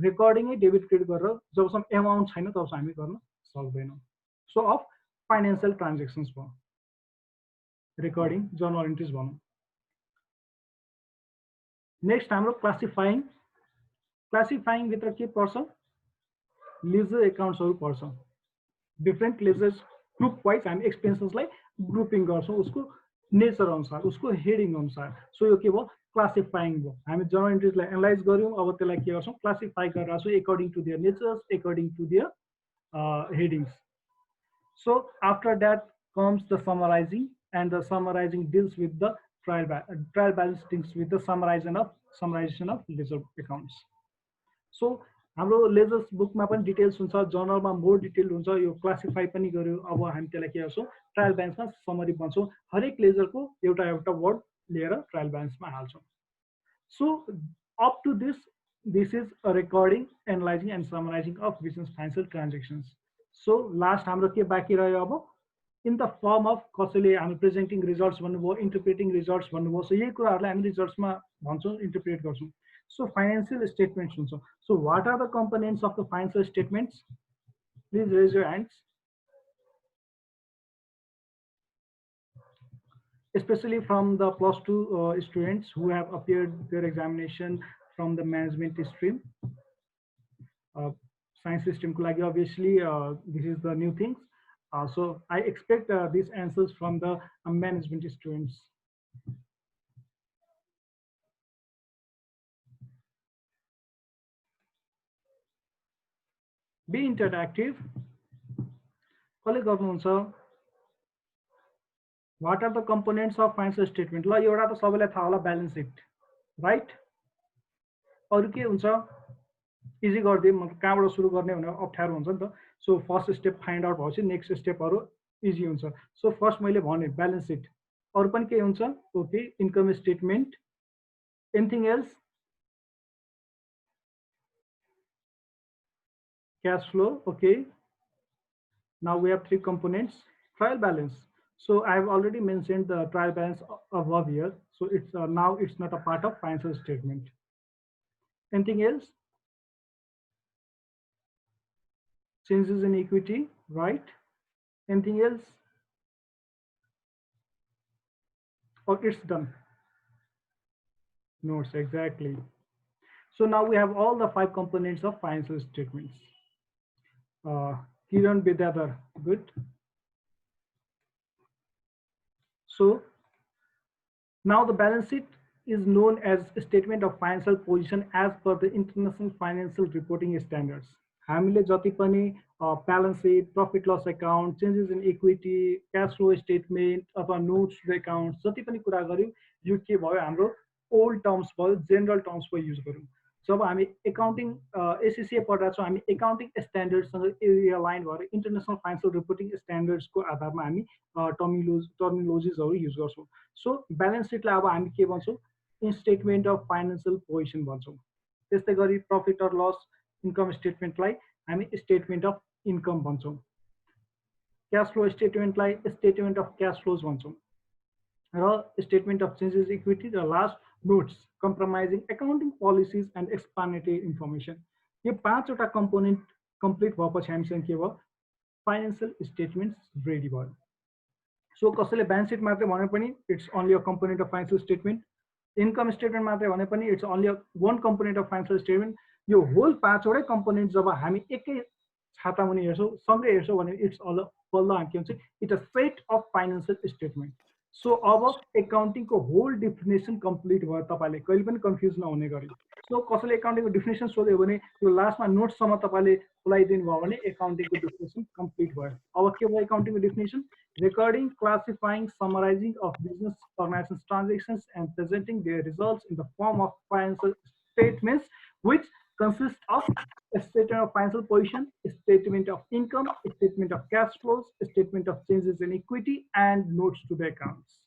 [SPEAKER 1] रेकर्डिङै डेबिट क्रेडिट गरेर जबसम्म एमाउन्ट छैन तबसम्म हामी गर्न सक्दैनौँ. सो अफ फाइनेन्सियल ट्रान्जेक्सन्स भयो रेकर्डिङ, जर्नल इन्ट्रिज भनौँ. नेक्स्ट हाम्रो क्लासिफाइङ. क्लासिफाइङ भित्र के पर्छ? लेजर एकाउन्ट्सहरू पर्छ. डिफ्रेन्ट लेजर्स ग्रुप वाइज हामी एक्सपेन्सेसलाई ग्रुपिङ गर्छौँ उसको नेचर अनुसार, उसको हेडिङ अनुसार. सो यो के भयो? क्लासिफाइङ भयो. हामी जर्नल इन्ट्रिजलाई एनालाइज गऱ्यौँ, अब त्यसलाई के गर्छौँ? क्लासिफाई गरेर छौँ according to their natures, according to their headings. So after that comes the summarising, and the summarising deals with the trial balance deals with the summarisation of ledger accounts. So हाम्रो ledgers बुकमा पनि details हुन्छ, जर्नलमा more detail हुन्छ. यो classify पनि गर्यो. अब हामी त्यसलाई के गर्छौँ? ट्रायल ब्यालेन्समा समरी भन्छौँ. हरेक लेजरको एउटा एउटा वर्ड लिएर ट्रायल ब्यालेन्समा हाल्छौँ. So up to this is a recording, analysing and summarising of business financial transactions. So last हाम्रो के बाँकी रह्यो? अब इन द फर्म अफ, कसैले हामी प्रेजेन्टिङ रिजल्ट्स भन्नुभयो, इन्टरप्रेटिङ रिजल्ट्स भन्नुभयो. सो यही कुराहरूलाई हामी रिजल्ट्समा भन्छौँ, इन्टरप्रेट गर्छौँ. सो फाइनेन्सियल स्टेटमेन्ट्स हुन्छ. So what are the components of the financial statements? Please raise your hands. Especially from the +2 students who have appeared their examination from the management stream, science stream ko lagi obviously this is the new things. So I expect these answers from the management students. Be interactive. कसले गर्नुहुन्छ? What are the components of financial statement? ल एउटा त सबैलाई थाहा होला, balance seat, right? अरु के हुन्छ? इजी गरिदिए, मतलब कहाँबाट सुरु गर्ने भनेर अप्ठ्यारो हुन्छ नि त. So first step find out भएपछि नेक्स्ट स्टेपहरू इजी हुन्छ. सो फर्स्ट मैले भने ब्यालेन्स सिट. अरु पनि के हुन्छ? Okay, income statement. Anything else? Cash flow. Okay, Now we have three components. Trial balance. So I have already mentioned the trial balance above here. So it's now it's not a part of financial statement. Anything else? Changes in equity, right? Anything else? Or it's done? Notes, exactly. So now we have all the five components of financial statements. Kiran Bidadar, good. So now the balance sheet is known as a statement of financial position as per the international financial reporting standards. हामीले जति पनि balance sheet, profit loss account, changes in equity, cash flow statement अथवा notes to the accounts जति पनि कुरा गर्यौं यो के भयो हाम्रो old terms भयो, general terms को use गर्यौं. जब हामी एकाउन्टिङ एससिसिए पढिरहेको छौँ हामी एकाउन्टिङ स्ट्यान्डर्डसँग एलाइन भएर इन्टरनेसनल फाइनेन्सियल रिपोर्टिङ स्ट्यान्डर्ड्सको आधारमा हामी टर्मिनोलोजिजहरू युज गर्छौँ. सो ब्यालेन्स सिटलाई अब हामी के भन्छौँ स्टेटमेन्ट अफ फाइनेन्सियल पोजिसन भन्छौँ. त्यस्तै गरी प्रफिट अर लस इन्कम स्टेटमेन्टलाई हामी स्टेटमेन्ट अफ इन्कम भन्छौँ. क्यास फ्लो स्टेटमेन्टलाई स्टेटमेन्ट अफ क्यास फ्लोज भन्छौँ र स्टेटमेन्ट अफ चेन्जेस इक्विटी र last notes compromising accounting policies and explanatory information. यो पाँचवटा कम्पोनेन्ट कम्प्लिट भएपछि हामीसँग के भयो फाइनेन्शियल स्टेटमेन्ट्स रेडी भयो. सो कसैले ब्यालेन्स सिट मात्रै भने पनि it's only a component of financial statement. Income statement मात्रै भने पनि it's only a one component of financial statement. यो होल पाँचवटै कम्पोनेन्ट जब हामी एकै छाता मुनि हेर्छौँ सँगै हेर्छौँ भने इट्स अल बल्ल के हुन्छ it's a set of financial statement. So अब एकाउन्टिङको होल डिफिनेसन कम्प्लिट भयो. तपाईँले कहिले पनि कन्फ्युज नहुने गरी. सो कसैले एकाउन्टिङको डिफिनेसन सोध्यो भने त्यो लास्टमा नोट्ससम्म तपाईँले खुलाइदिनु भयो भने एकाउन्टिङको डिफिनेसन कम्प्लिट भयो. अब के भयो एकाउन्टिङको definition recording, classifying, summarizing of business organizations transactions and presenting their results in the form of financial statements which consist of a statement of financial position, a statement of income, a statement of cash flows, a statement of changes in equity and notes to the accounts.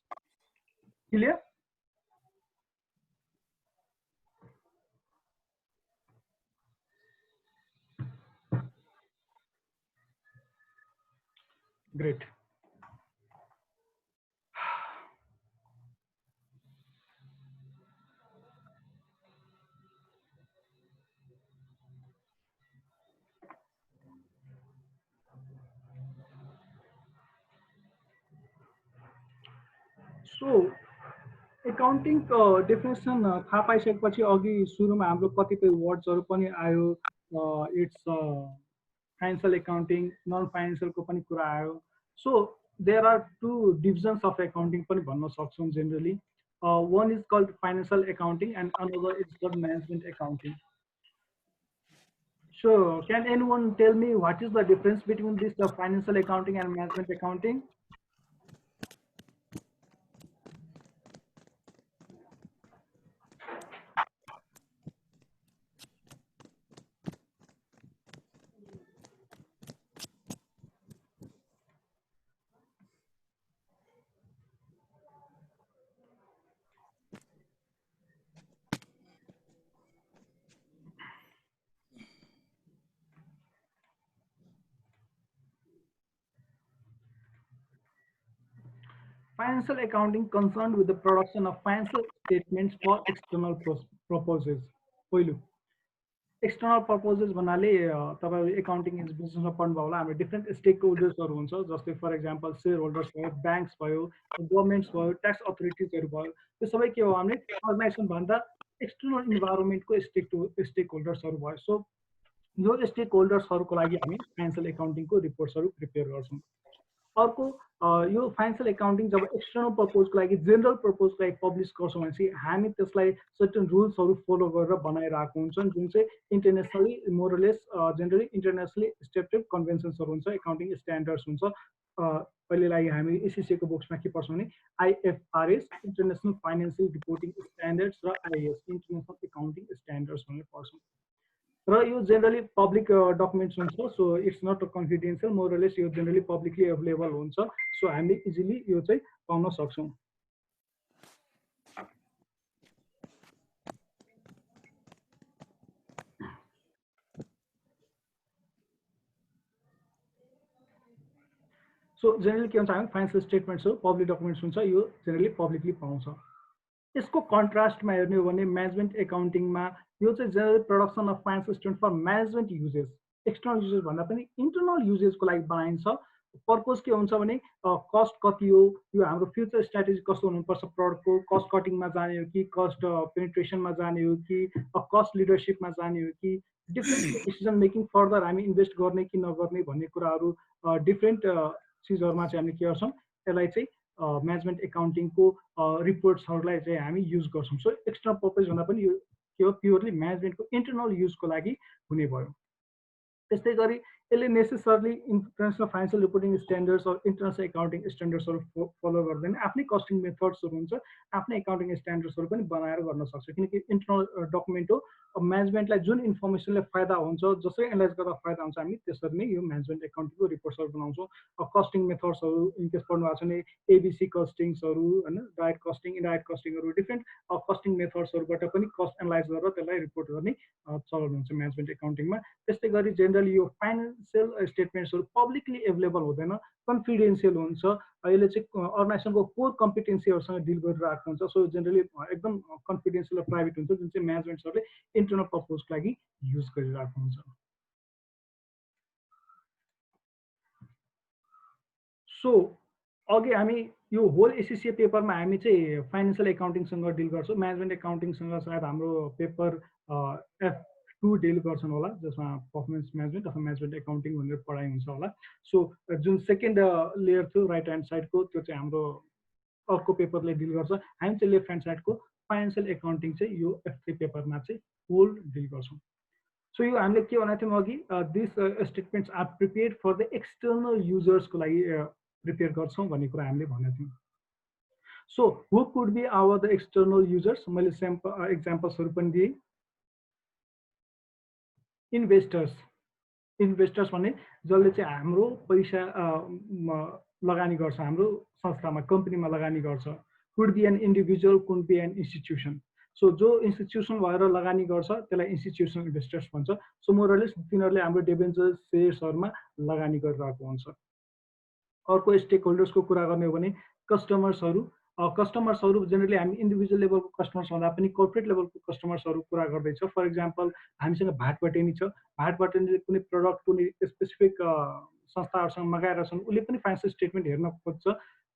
[SPEAKER 1] Clear? Great. So एकाउन्टिङको definition थाहा पाइसकेपछि अघि सुरुमा हाम्रो कतिपय वर्ड्सहरू पनि आयो. इट्स फाइनेन्सियल एकाउन्टिङ नन फाइनेन्सियलको पनि कुरा आयो. So there are two divisions of accounting पनि भन्न सक्छौँ generally. one is called financial accounting and another is called management accounting. So can anyone tell me what is the difference between this the financial accounting and management accounting? Financial accounting concerned with the production of financial statements for external purposes. पहिलो external purposes भन्नाले तपाईँ accounting बिजनेसमा पढ्नुभयो होला. हाम्रो different stake होल्डर्सहरू हुन्छ जस्तै for example share holders भयो, ब्याङ्क्स भयो, गभर्मेन्ट्स भयो, ट्याक्स अथोरिटिजहरू भयो. त्यो सबै के हो भने अर्गनाइजेसन भन्दा एक्सटर्नल इन्भाइरोमेन्टको स्टेक होल्डर्सहरू भयो. सो यो स्टेक होल्डर्सहरूको लागि हामी फाइनेन्सियल एकाउन्टिङको रिपोर्ट्सहरू प्रिपेयर गर्छौँ. अर्को यो फाइनेन्सियल एकाउन्टिङ जब एक्सटर्नल पर्पोजको लागि जेनरल पर्पोजको लागि पब्लिस गर्छौँ भनेपछि हामी त्यसलाई सर्टेन रुल्सहरू फलो गरेर बनाइरहेको हुन्छन् जुन चाहिँ इन्टरनेसनली मोरलेस जेनरली इन्टरनेसनली एक्सेप्टेड कन्भेन्सन्सहरू हुन्छ, एकाउन्टिङ स्ट्यान्डर्ड्स हुन्छ. पहिलेलाई हामी एससिसिएको बुक्समा के पढ्छौँ भने IFRS international financial reporting standards र आइएस इन्टरनेसनल एकाउन्टिङ स्ट्यान्डर्ड्स भनेर पढ्छौँ. र यो जेनरली पब्लिक डकुमेन्ट्स हुन्छ. सो इट्स नट कन्फिडेन्सियल मोरलेस यो जेनरली पब्लिकली एभाइलेबल हुन्छ. सो हामीले इजिली यो चाहिँ पाउन सक्छौँ. सो जेनरली के हुन्छ हामी फाइनेन्सियल स्टेटमेन्ट्सहरू पब्लिक डकुमेन्ट्स हुन्छ, यो जेनरली पब्लिकली पाउँछ। यसको कन्ट्रास्टमा हेर्ने हो भने म्यानेजमेन्ट एकाउन्टिङमा यो चाहिँ generally production of financial statement for management uses, external uses भन्दा पनि इन्टरनल युजेसको लागि बनाइन्छ। पर्पज के हुन्छ भने कस्ट कति हो, यो हाम्रो फ्युचर स्ट्राटेजी कस्तो हुनुपर्छ, प्रडक्टको कस्ट कटिङमा जाने हो कि कस्ट पेनिट्रेसनमा जाने हो कि कस्ट लिडरसिपमा जाने हो कि डिफ्रेन्ट डिसिजन मेकिङ फर्दर हामी इन्भेस्ट गर्ने कि नगर्ने भन्ने कुराहरू डिफ्रेन्ट चिजहरूमा चाहिँ हामीले के गर्छौँ, यसलाई चाहिँ म्यानेजमेन्ट एकाउन्टिङको रिपोर्ट्सहरूलाई चाहिँ हामी युज गर्छौँ। सो एक्सटर्नल पर्पज भन्दा पनि यो के हो, प्योरली म्यानेजमेन्टको इन्टरनल युजको लागि हुने भयो। त्यस्तै गरी यसले necessarily international financial reporting standards or international accounting स्ट्यान्डर्ड्सहरू फलो गर्दैन, आफ्नै कस्टिङ मेथड्सहरू हुन्छ, आफ्नै एकाउन्टिङ स्ट्यान्डर्ड्सहरू पनि बनाएर गर्न सक्छ। किनकि इन्टरनल डकुमेन्ट हो, म्यानेजमेन्टलाई जुन इन्फर्मेसनले फाइदा हुन्छ, जसरी एनालाइज गर्दा फाइदा हुन्छ, हामी त्यसरी नै यो म्यानेजमेन्ट एकाउन्टिङको रिपोर्ट्सहरू बनाउँछौँ। कस्टिङ मेथड्सहरू इनकेस पढ्नु भएको छ भने एबिसी कस्टिङ्सहरू होइन, डाइरेक्ट कस्टिङ, इनडाइरेक्ट कस्टिङहरू, डिफ्रेन्ट कस्टिङ मेथड्सहरूबाट पनि कस्ट एनालाइज गरेर त्यसलाई रिपोर्ट गर्ने चलन हुन्छ म्यानेजमेन्ट एकाउन्टिङमा। त्यस्तै गरी जेनरली यो फाइनेन्सियल स्टेटमेन्ट्सहरू पब्लिकली एभाइलेबल हुँदैन, कन्फिडेन्सियल हुन्छ। यसले चाहिँ अर्गनाइजेसनको कोर कम्पिटेन्सीहरूसँग डिल गरिरहेको हुन्छ। सो जेनरली एकदम कन्फिडेन्सियल र प्राइभेट हुन्छ, जुन चाहिँ म्यानेजमेन्ट्सहरूले इन्टरनल पर्पजको लागि युज गरिरहेको हुन्छ। सो अघि हामी यो होल एससिसिए पेपरमा हामी चाहिँ फाइनेन्सियल एकाउन्टिङसँग डिल गर्छौँ। म्यानेजमेन्ट एकाउन्टिङसँग सायद हाम्रो पेपर F2 डिल गर्छन् होला, जसमा पर्फर्मेन्स म्यानेजमेन्ट अथवा म्यानेजमेन्ट एकाउन्टिङ भनेर पढाइ हुन्छ होला। सो जुन सेकेन्ड लेयर थियो राइट ह्यान्ड साइडको, त्यो चाहिँ हाम्रो अर्को पेपरले डिल गर्छ। हामी चाहिँ लेफ्ट ह्यान्ड साइडको फाइनेन्सियल एकाउन्टिङ चाहिँ यो F3 पेपरमा चाहिँ होल डिल गर्छौँ। सो यो हामीले के भनेको थियौँ अघि, this statements are prepared for the external युजर्सको लागि प्रिपेयर गर्छौँ भन्ने कुरा हामीले भनेको थियौँ। So who could be our the external users, मैले एक्जाम्पल्सहरू पनि दिएँ। इन्भेस्टर्स भन्ने जसले चाहिँ हाम्रो पैसा लगानी गर्छ, हाम्रो संस्थामा कम्पनीमा लगानी गर्छ। Could be an individual, could be an institution. So जो इन्स्टिट्युसन भएर लगानी गर्छ त्यसलाई इन्स्टिट्युसनल इन्भेस्टर्स भन्छ। सो मोरलेस तिनीहरूले हाम्रो डिबेन्चर सेयर्सहरूमा लगानी गरिरहेको हुन्छ। अर्को स्टेक होल्डर्सको कुरा गर्ने हो भने कस्टमर्सहरू जेनरली हामी इन्डिभिजुअल लेभलको कस्टमर्स भन्दा पनि कर्पोरेट लेभलको कस्टमर्सहरू कुरा गर्दैछौँ। फर इक्जाम्पल हामीसँग भाटबटेनी छ, भाटबटेनीले कुनै प्रडक्ट कुनै स्पेसिफिक संस्थाहरूसँग मगाएर छन्, उसले पनि फाइनेन्सियल स्टेटमेन्ट हेर्न खोज्छ,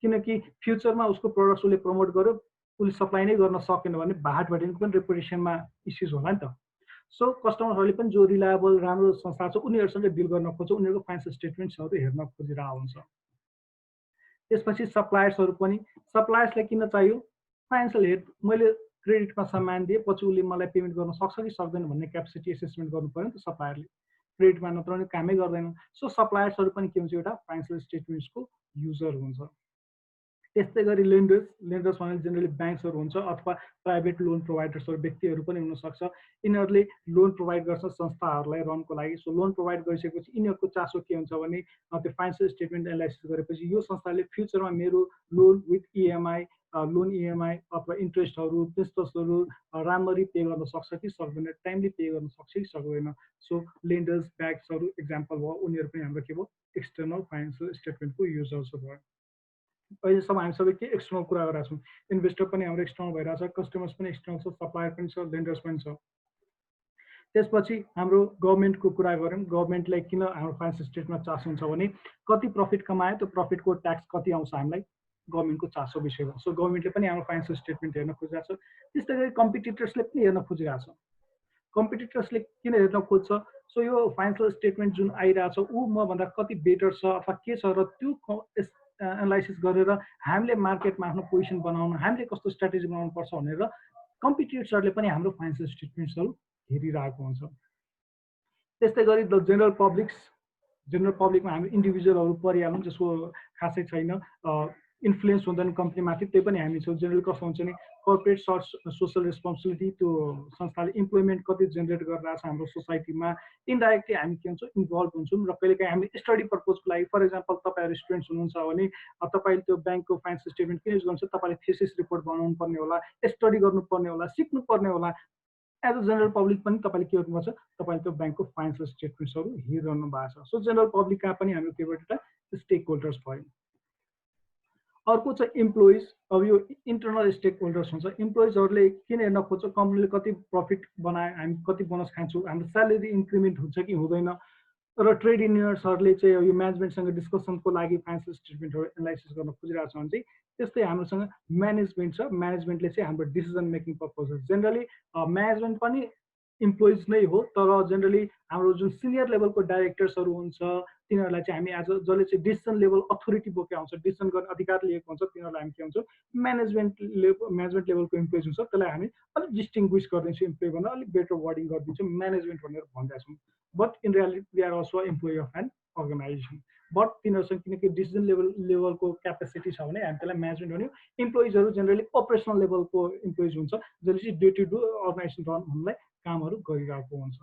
[SPEAKER 1] किनकि फ्युचरमा उसको प्रडक्ट्स उसले प्रमोट गर्यो, उसले सप्लाई नै गर्न सकेन भने भाटबटेनीको पनि रेपुटेसनमा इस्युज होला नि त। सो कस्टमरहरूले पनि जो रिलायबल राम्रो संस्था छ उनीहरूसँग डिल गर्न खोज्छ, उनीहरूको फाइनेन्सियल स्टेटमेन्ट्सहरू हेर्न खोजिरहेको हुन्छ। त्यसपछि सप्लायर्सहरू पनि, सप्लायर्सलाई किन चाहियो, फाइनेन्सियल हेड, मैले क्रेडिटमा सामान दिएँ, पछि उसले मलाई पेमेन्ट गर्न सक्छ कि सक्दैन भन्ने क्यापेसिटी एसेसमेन्ट गर्नु पऱ्यो नि त सप्लायरले, क्रेडिटमा नत्र भने कामै गर्दैन। सो सप्लायर्सहरू पनि के हुन्छ, एउटा फाइनेन्सियल स्टेटमेन्ट्सको युजर हुन्छ। त्यस्तै गरी लेन्डर्स भने जेनरली ब्याङ्क्सहरू हुन्छ अथवा प्राइभेट लोन प्रोभाइडर्सहरू, व्यक्तिहरू पनि हुनसक्छ। यिनीहरूले लोन प्रोभाइड गर्छ संस्थाहरूलाई रनको लागि। सो लोन प्रोभाइड गरिसकेपछि यिनीहरूको चासो के हुन्छ भने त्यो फाइनेन्सियल स्टेटमेन्ट एनालाइसिस गरेपछि यो संस्थाले फ्युचरमा मेरो loan with EMI, loan EMI अथवा इन्ट्रेस्टहरू, प्रिन्सिपल्सहरू राम्ररी पे गर्न सक्छ कि सक्दैन, टाइमली पे गर्न सक्छ कि सक्दैन। सो लेन्डर्स, ब्याङ्क्सहरू इक्जाम्पल भयो, उनीहरू पनि हाम्रो के भयो, एक्सटर्नल फाइनेन्सियल स्टेटमेन्टको युजर्स भयो। अहिलेसम्म हामी सबै के एक्सटर्नल कुरा गरिरहेको छौँ, इन्भेस्टर पनि हाम्रो एक्सटर्नल भइरहेछ, कस्टमर्स पनि एक्सटर्नल छ, सप्लायर पनि छ, लेन्डर्स पनि छ। त्यसपछि हाम्रो गभर्मेन्टको कुरा गऱ्यौँ। गभर्मेन्टलाई किन हाम्रो फाइनेन्सियल स्टेटमेन्टमा चासो हुन्छ भने कति प्रफिट कमायो, त्यो प्रफिटको ट्याक्स कति आउँछ हामीलाई, गभर्मेन्टको चासो विषय हो। सो गभर्मेन्टले पनि हाम्रो फाइनेन्सियल स्टेटमेन्ट हेर्न खोजिरहेको छ। त्यस्तै गरी कम्पिटिटर्सले पनि हेर्न खोजिरहेको छ। कम्पिटिटर्सले किन हेर्न खोज्छ, सो यो फाइनेन्सियल स्टेटमेन्ट जुन आइरहेछ ऊ मभन्दा कति बेटर छ अथवा के छ, र त्यो एनालाइसिस गरेर हामीले मार्केटमा आफ्नो पोजिसन बनाउन हामीले कस्तो स्ट्राटेजी बनाउनु पर्छ भनेर कम्पिटिटर्सहरूले पनि हाम्रो फाइनेन्सियल स्टेटमेन्ट्सहरू हेरिरहेको हुन्छ। त्यस्तै गरी द जेनरल पब्लिकमा हामी इन्डिभिजुअलहरू परिहाल्छौँ, जसको खासै छैन, इन्फ्लुएन्स हुँदैन कम्पनीमाथि, त्यही पनि हामी छौँ। जेनरली कस्तो हुन्छ भने कर्पोरेट सोसल रेस्पोन्सिबिलिटी, त्यो संस्थाले इम्प्लोइमेन्ट कति जेनेरेट गरिरहेको छ हाम्रो सोसाइटीमा, इन्डाइरेक्टली हामी के हुन्छौँ, इन्भल्भ हुन्छौँ। र कहिलेकाहीँ हामी स्टडी पर्पजको लागि, फर इक्जाम्पल तपाईँहरू स्टुडेन्ट्स हुनुहुन्छ भने तपाईँले त्यो ब्याङ्कको फाइनेन्सियल स्टेटमेन्ट किन युज गर्नुहुन्छ, तपाईँले थेसिस रिपोर्ट बनाउनु पर्ने होला, स्टडी गर्नुपर्ने होला, सिक्नुपर्ने होला। एज अ जेनरल पब्लिक पनि तपाईँले के गर्नुपर्छ, तपाईँले त्यो ब्याङ्कको फाइनेन्सियल स्टेटमेन्ट्सहरू हेरिरहनु भएको छ। सो जेनरल पब्लिकका पनि हाम्रो के एउटा स्टेक होल्डर्स भयो। अर्को चाहिँ इम्प्लोइज। अब यो इन्टरनल स्टेक होल्डर्स हुन्छ। इम्प्लोइजहरूले किन हेर्न खोज्छ, कम्पनीले कति प्रफिट बनायो, हामी कति बोनस खान्छौँ, हाम्रो स्यालेरी इन्क्रिमेन्ट हुन्छ कि हुँदैन, र ट्रेड युनियन्सहरूले चाहिँ यो म्यानेजमेन्टसँग डिस्कसनको लागि फाइनेन्सियल स्टेटमेन्टहरू एनालाइसिस गर्न खोजिरहेको छ भने चाहिँ त्यस्तै हाम्रोसँग म्यानेजमेन्ट छ। म्यानेजमेन्टले चाहिँ हाम्रो decision making purpose generally management पनि इम्प्लोइज नै हो, तर जेनरली हाम्रो जुन सिनियर लेभलको डाइरेक्टर्सहरू हुन्छ तिनीहरूलाई चाहिँ हामी एज जसले चाहिँ डिसिजन लेभल अथोरिटी बोकेको हुन्छ, डिसिजन गर्ने अधिकार लिएको हुन्छ, तिनीहरूलाई हामी के भन्छौँ म्यानेजमेन्ट लेभलको इम्प्लोइज हुन्छ। त्यसलाई हामी अलिक डिस्टिङ्ग्विस गरिदिन्छौँ, इम्प्लोइ भनेर अलिक बेटर वर्डिङ गरिदिन्छौँ, म्यानेजमेन्ट भनेर भनिरहेछौँ। But in reality they are also employee of an organisation. But तिनीहरूसँग किनकि डिसिजन लेभलको क्यापेसिटी छ भने हामी त्यसलाई म्यानेजमेन्ट भन्यो। इम्प्लोइजहरू जेनरली अपरेसनल लेभलको इम्प्लोइज हुन्छ, जसले चाहिँ day to day organization run हुनलाई कामहरू गरिरहेको हुन्छ।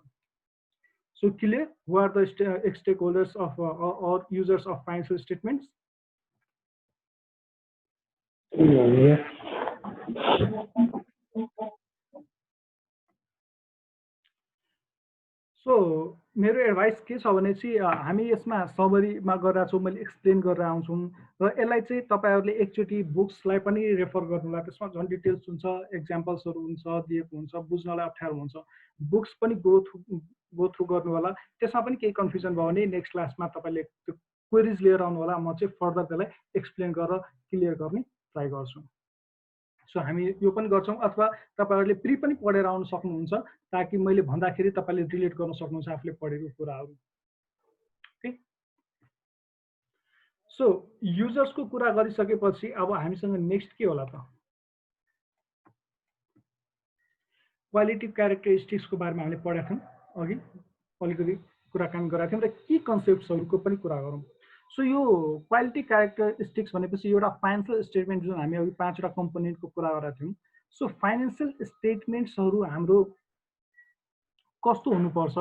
[SPEAKER 1] So clear, who are the stakeholders of or users of financial statements?
[SPEAKER 4] Yes.
[SPEAKER 1] So मेरो एडभाइस के छ भने चाहिँ हामी यसमा समरीमा गरेर छौँ, मैले एक्सप्लेन गरेर आउँछौँ र यसलाई चाहिँ तपाईँहरूले एकचोटि बुक्सलाई पनि रेफर गर्नुलाई, त्यसमा झन् डिटेल्स हुन्छ, एक्जाम्पल्सहरू हुन्छ, दिएको हुन्छ, बुझ्नलाई अप्ठ्यारो हुन्छ। बुक्स पनि गो थ्रु गर्नु होला। त्यसमा पनि केही कन्फ्युजन भयो भने नेक्स्ट क्लासमा तपाईँले त्यो क्वेरिज लिएर आउनु होला, म चाहिँ फर्दर त्यसलाई एक्सप्लेन गरेर क्लियर गर्ने ट्राई गर्छु। सो हामी यो पनि गर्छौँ, अथवा तपाईँहरूले प्री पनि पढेर आउनु सक्नुहुन्छ ताकि मैले भन्दाखेरि तपाईँले रिलेट गर्न सक्नुहुन्छ आफूले पढेको कुराहरू। ओके, सो युजर्सको कुरा गरिसकेपछि अब हामीसँग नेक्स्ट के होला त, क्वालिटी क्यारेक्टरिस्टिक्सको बारेमा हामीले पढेका थियौँ, अघि अलिकति कुराकानी गरेका थियौँ र की कन्सेप्ट्सहरूको पनि कुरा गरौँ। सो यो क्वालिटी क्यारेक्टरिस्टिक्स भनेपछि एउटा फाइनेन्सियल स्टेटमेन्ट जुन हामी अघि 5वटा कम्पोनेन्टको कुरा गरेका थियौँ। सो फाइनेन्सियल स्टेटमेन्ट्सहरू हाम्रो कस्तो हुनुपर्छ,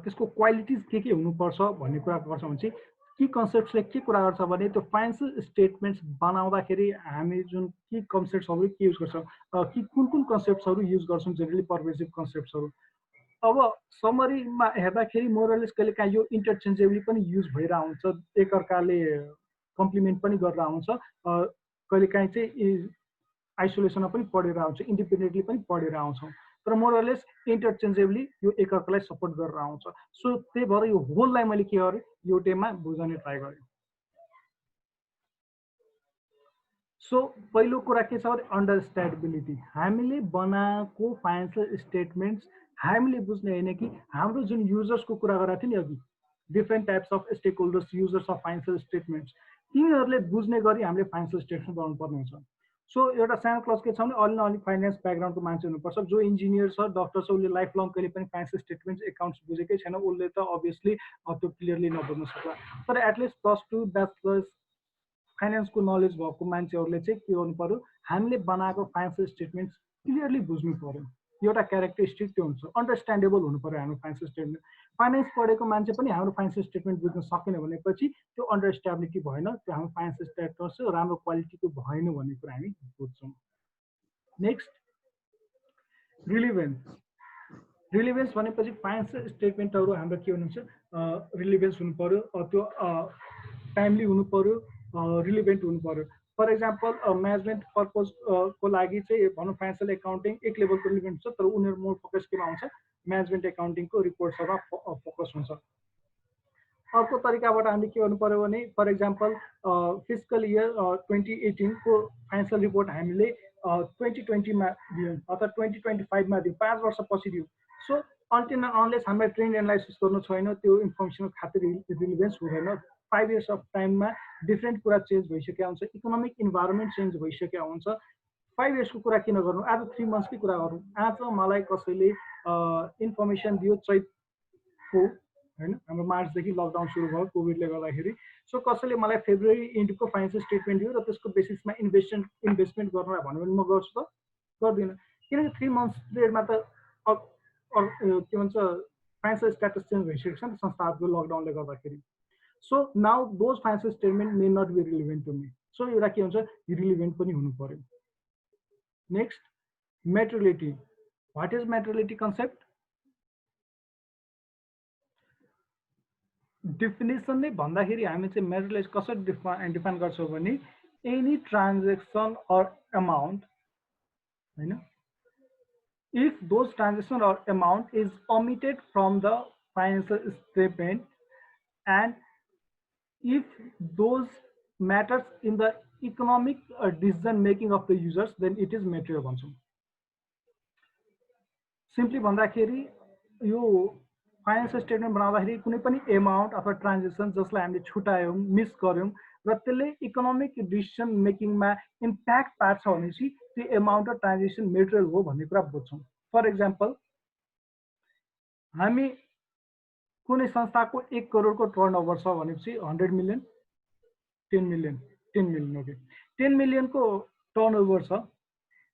[SPEAKER 1] त्यसको क्वालिटिज के हुनुपर्छ भन्ने कुरा गर्छ भने चाहिँ की कन्सेप्ट्सले के कुरा गर्छ भने त्यो फाइनेन्सियल स्टेटमेन्ट्स बनाउँदाखेरि हामी जुन की कन्सेप्ट्सहरू के युज गर्छौँ, कि कुन कन्सेप्ट्सहरू युज गर्छौँ, जेनरली पर्भेसिभ कन्सेप्ट्सहरू। अब समरीमा हेर्दाखेरि मोरलेस कहिलेकाहीँ यो इन्टरचेन्जेबली पनि युज भइरहेको हुन्छ, एकअर्काले कम्प्लिमेन्ट पनि गरेर आउँछ, कहिलेकाहीँ चाहिँ आइसोलेसनमा पनि पढेर आउँछ, इन्डिपेन्डेन्टली पनि पढेर आउँछौँ, तर मोरलेस इन्टरचेन्जेबली यो एकअर्कालाई सपोर्ट गरेर आउँछ। सो त्यही भएर यो होललाई मैले के गरेँ, एउटैमा बुझाउने ट्राई गरेँ। सो पहिलो कुरा के छ भने अन्डरस्ट्यान्डेबिलिटी। हामीले बनाएको फाइनेन्सियल स्टेटमेन्ट्स हामीले बुझ्ने होइन कि हाम्रो जुन युजर्सको कुरा गरेको थियो नि अघि, different types of stakeholders, users of financial statements, तिनीहरूले बुझ्ने गरी हामीले फाइनेन्सियल स्टेटमेन्ट बनाउनु पर्ने हुन्छ। सो एउटा सानो क्लास के छ भने अलि न अलिक फाइनेन्स ब्याकग्राउन्डको मान्छे हुनुपर्छ। जो इन्जिनियर छ, डक्टर छ, उसले लाइफ लङ कहिले पनि फाइनेन्सियल स्टेटमेन्ट्स एकाउन्ट्स बुझेकै छैन, उसले त अभियसली त्यो क्लियरली नबुझ्न सक्ला। तर एटलिस्ट +2 ब्याचलर्स फाइनेन्सको नलेज भएको मान्छेहरूले चाहिँ के गर्नु पर्यो, हामीले बनाएको फाइनेन्सियल स्टेटमेन्ट्स क्लियरली बुझ्नु पर्यो। एउटा क्यारेक्टरिस्टिक त्यो हुन्छ, अन्डरस्ट्यान्डेबल हुनु पर्यो हाम्रो फाइनेन्सियल स्टेटमेन्ट। फाइनेन्स पढेको मान्छे पनि हाम्रो फाइनेन्सियल स्टेटमेन्ट बुझ्न सकेन भनेपछि त्यो अन्डरस्ट्याबिलिटी भएन, त्यो हाम्रो फाइनेन्सियल स्टेटमेन्ट राम्रो क्वालिटीको भएन भन्ने कुरा हामी बुझ्छौँ। नेक्स्ट, रिलिभेन्स। रिलिभेन्स भनेपछि फाइनेन्सियल स्टेटमेन्टहरू हाम्रो के हुनुहुन्छ, रिलिभेन्स हुनु पर्यो, त्यो टाइमली हुनु पर्यो, रिलिभेन्ट हुनु पर्यो। फर इक्जाम्पल म्यानेजमेन्ट पर्पजको लागि चाहिँ भनौँ फाइनेन्सियल एकाउन्टिङ एक लेभलको रिलिभेन्ट छ, तर उनीहरू मोर फोकस केमा हुन्छ, म्यानेजमेन्ट एकाउन्टिङको रिपोर्ट्सहरूमा फोकस हुन्छ। अर्को तरिकाबाट हामीले के गर्नु पर्यो भने फर इक्जाम्पल फिस्कल इयर 2018 को फाइनेन्सियल रिपोर्ट हामीले 2020मा दियौँ अथवा 2025मा दियौँ, 5 वर्षपछि दियौँ। सो अन्टिल अनलेस हामीलाई ट्रेन्ड एनालाइसिस गर्नु छैन, त्यो इन्फर्मेसनको खातिर रिलिभेन्स हुँदैन। 5 इयर्स अफ टाइममा डिफ्रेन्ट कुरा चेन्ज भइसकेको हुन्छ, इकोनोमिक इन्भाइरोमेन्ट चेन्ज भइसकेको हुन्छ। 5 इयर्सको कुरा किन गर्नु, आज 3 मन्थ्सकै कुरा गरौँ। आज मलाई कसैले इन्फर्मेसन दियो चैतको, होइन, हाम्रो मार्चदेखि लकडाउन सुरु भयो कोभिडले गर्दाखेरि। सो कसैले मलाई फेब्रुअरी इन्डको फाइनेन्सियल स्टेटमेन्ट दियो र त्यसको बेसिसमा इन्भेस्टमेन्ट गर्नलाई भन्यो भने म गर्छु त, गर्दिनँ, किनकि 3 मन्थ्स पिरियडमा त के भन्छ फाइनेन्सियल स्ट्याटस चेन्ज भइसकेको छ नि त संस्थाहरूको लकडाउनले गर्दाखेरि। So now those financial statement may not be relevant to me. So एउटा के हुन्छ, रिलिभेन्ट पनि हुनु पर्यो। Next, materiality. What is materiality concept? Definition नै भन्दाखेरि हामी चाहिँ materiality कसरी डिफाइन गर्छौँ भने any transaction or amount, हैन, if those transaction or amount is omitted from the financial statement and if those matters in the economic decision making of the users, then it is material भन्छौँ. Simply भन्दाखेरि यो financial statement बनाउँदाखेरि कुनै पनि amount अथवा transaction जसलाई हामीले छुटायौँ, miss गर्यौँ र त्यसले इकोनोमिक डिसिसन मेकिङमा इम्प्याक्ट पार्छ भनेपछि त्यो एमाउन्ट र ट्रान्जेक्सन मेटेरियल हो भन्ने कुरा बुझ्छौँ. फर इक्जाम्पल, हामी कुनै संस्थाको 1 करोडको टर्नओभर छ भनेपछि 100 मिलियन 10 मिलियन ओके 10 मिलियनको टर्नओभर छ,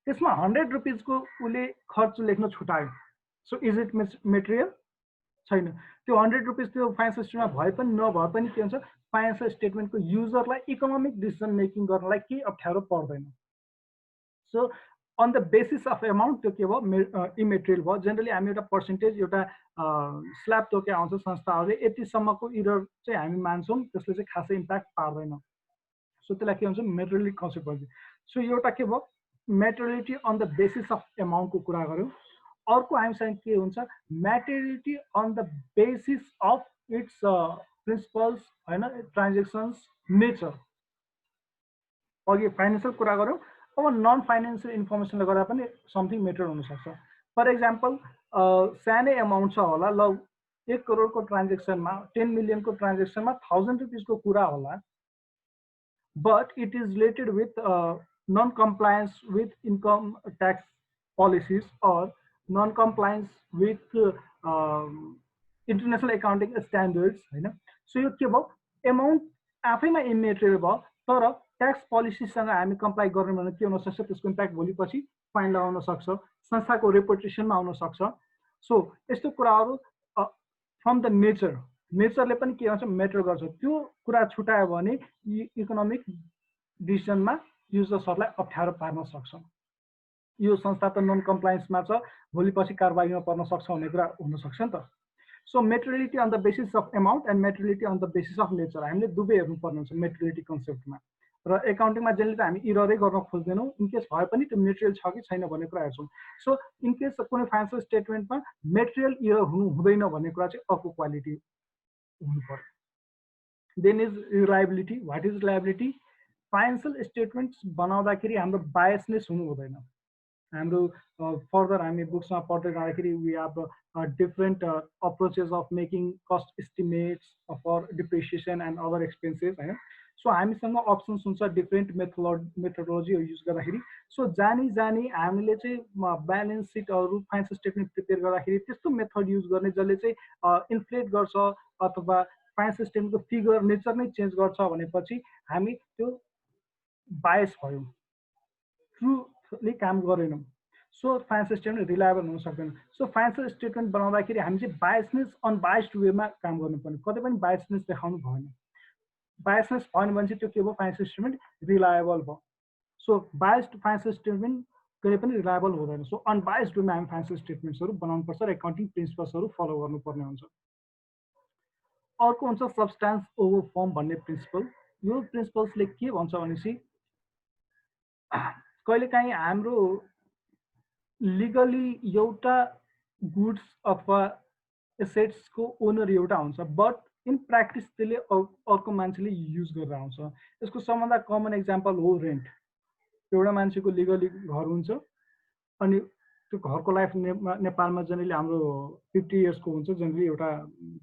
[SPEAKER 1] त्यसमा 100 रुपिसको उसले खर्च लेख्न छुटायो. So is it material? छैन. त्यो 100 रुपिस त्यो फाइनेन्शियल स्टेटमेन्टमा भए पनि नभए पनि के हुन्छ, फाइनेन्शियल स्टेटमेन्टको युजरलाई इकोनोमिक डिसिसन मेकिङ गर्नलाई केही अप्ठ्यारो पर्दैन. So on the basis of amount त्यो के भयो, इमेटेरियल भयो. जेनरली हामी एउटा पर्सेन्टेज एउटा स्ल्याब तोके आउँछ संस्थाहरूले, यतिसम्मको इरर चाहिँ हामी मान्छौँ, त्यसले चाहिँ खासै इम्प्याक्ट पार्दैन. सो त्यसलाई के भन्छ, मेटेरियलिटी कन्सेप्ट भन्छ. सो एउटा के भयो, materiality on the basis of एमाउन्टको कुरा गऱ्यौँ. अर्को हामीसँग के हुन्छ, materiality on the basis of its principles, हैन, ट्रान्जेक्सन्स, नेचर. अघि फाइनेन्शियल कुरा गऱ्यौँ, अब नन फाइनेन्शियल इन्फर्मेसनले गर्दा पनि समथिङ मेटर हुनसक्छ. फर इक्जाम्पल, सानै एमाउन्ट छ होला, ल 1 करोडको ट्रान्जेक्सनमा 10 मिलियनको ट्रान्जेक्सनमा 1000 रुपिसको कुरा होला, but it is related with non-compliance with income tax policies or non-compliance with international accounting standards, हैन. सो यो के भयो, एमाउन्ट आफैमा इमेटेरियल भयो, तर ट्याक्स पोलिसीसँग हामी कम्प्लाई गर्नु भने के हुन सक्छ, त्यसको इम्प्याक्ट भोलिपछि फाइन लगाउन सक्छ, संस्थाको रेपुटेसनमा आउन सक्छ. सो यस्तो कुराहरू फ्रम द नेचरले पनि के भन्छ, मेटर गर्छ. त्यो कुरा छुटायो भने इकोनोमिक डिसिजनमा युजर्सहरूलाई अप्ठ्यारो पार्न सक्छ. यो संस्था त नन कम्प्लायन्समा छ, भोलिपछि कारबाहीमा पर्न सक्छ भन्ने कुरा हुनसक्छ नि त. So materiality on the basis of amount and materiality on the basis of nature, हामीले दुवै हेर्नुपर्ने हुन्छ मेटेरियलिटी कन्सेप्टमा. र एकाउन्टिङमा जेनरली त हामी इररै गर्न खोज्दैनौँ, इनकेस भए पनि त्यो मेटेरियल छ कि छैन भन्ने कुरा हेर्छौँ. सो इनकेस कुनै फाइनेन्सियल स्टेटमेन्टमा मेटेरियल इरर हुँदैन भन्ने कुरा चाहिँ अर्को क्वालिटी हुनु पर्यो. Then is reliability. What is reliability? Financial statements बनाउँदाखेरि हाम्रो बायसनेस हुनु हुँदैन. हाम्रो फर्दर हामी बुक्समा पढ्दै जाँदाखेरि we have different approaches of making cost estimates for depreciation and other expenses, हैन. सो हामीसँग अप्सन्स हुन्छ डिफरेन्ट मेथोडोलोजीहरू युज गर्दाखेरि. सो जानी हामीले चाहिँ ब्यालेन्स सिटहरू फाइनेन्सियल स्टेटमेन्ट प्रिपेयर गर्दाखेरि त्यस्तो मेथड युज गर्ने जसले चाहिँ इन्फ्लेट गर्छ अथवा फाइनेन्सियल स्टेटमेन्टको फिगर नेचर नै चेन्ज गर्छ भनेपछि हामी त्यो बायस भयौँ, ट्रुली काम गरेनौँ. सो फाइनेन्सियल स्टेटमेन्ट रिलायबल हुन सक्दैन. सो फाइनेन्शियल स्टेटमेन्ट बनाउँदाखेरि हामी चाहिँ बायसनेस अनबायस्ड वेमा काम गर्नुपर्ने, कतै पनि बायसनेस देखाउनु भएन. बायसनेस भएन भने चाहिँ त्यो के भयो, फाइनेन्शियल स्टेटमेन्ट रिलायबल भयो. सो बायस्ड फाइनेन्शियल स्टेटमेन्ट कहिले पनि रिलायबल हुँदैन. सो अनबायस्ड वेमा हामी फाइनेन्शियल स्टेटमेन्ट्सहरू बनाउनुपर्छ र एकाउन्टिङ प्रिन्सिपल्सहरू फलो गर्नुपर्ने हुन्छ. अर्को हुन्छ सब्सटेन्स ओभर फर्म भन्ने प्रिन्सिपल. यो प्रिन्सिपल्सले के भन्छ भनेपछि कहिलेकाहीँ हाम्रो लिगली एउटा गुड्स अथवा एसेट्सको ओनर एउटा हुन्छ, बट इन प्र्याक्टिस त्यसले अर्को मान्छेले युज गरेर आउँछ. यसको सबभन्दा कमन एक्जाम्पल हो रेन्ट. एउटा मान्छेको लिगली घर हुन्छ अनि त्यो घरको लाइफ नेपालमा जेनरली हाम्रो 50 इयर्सको हुन्छ जेनरली एउटा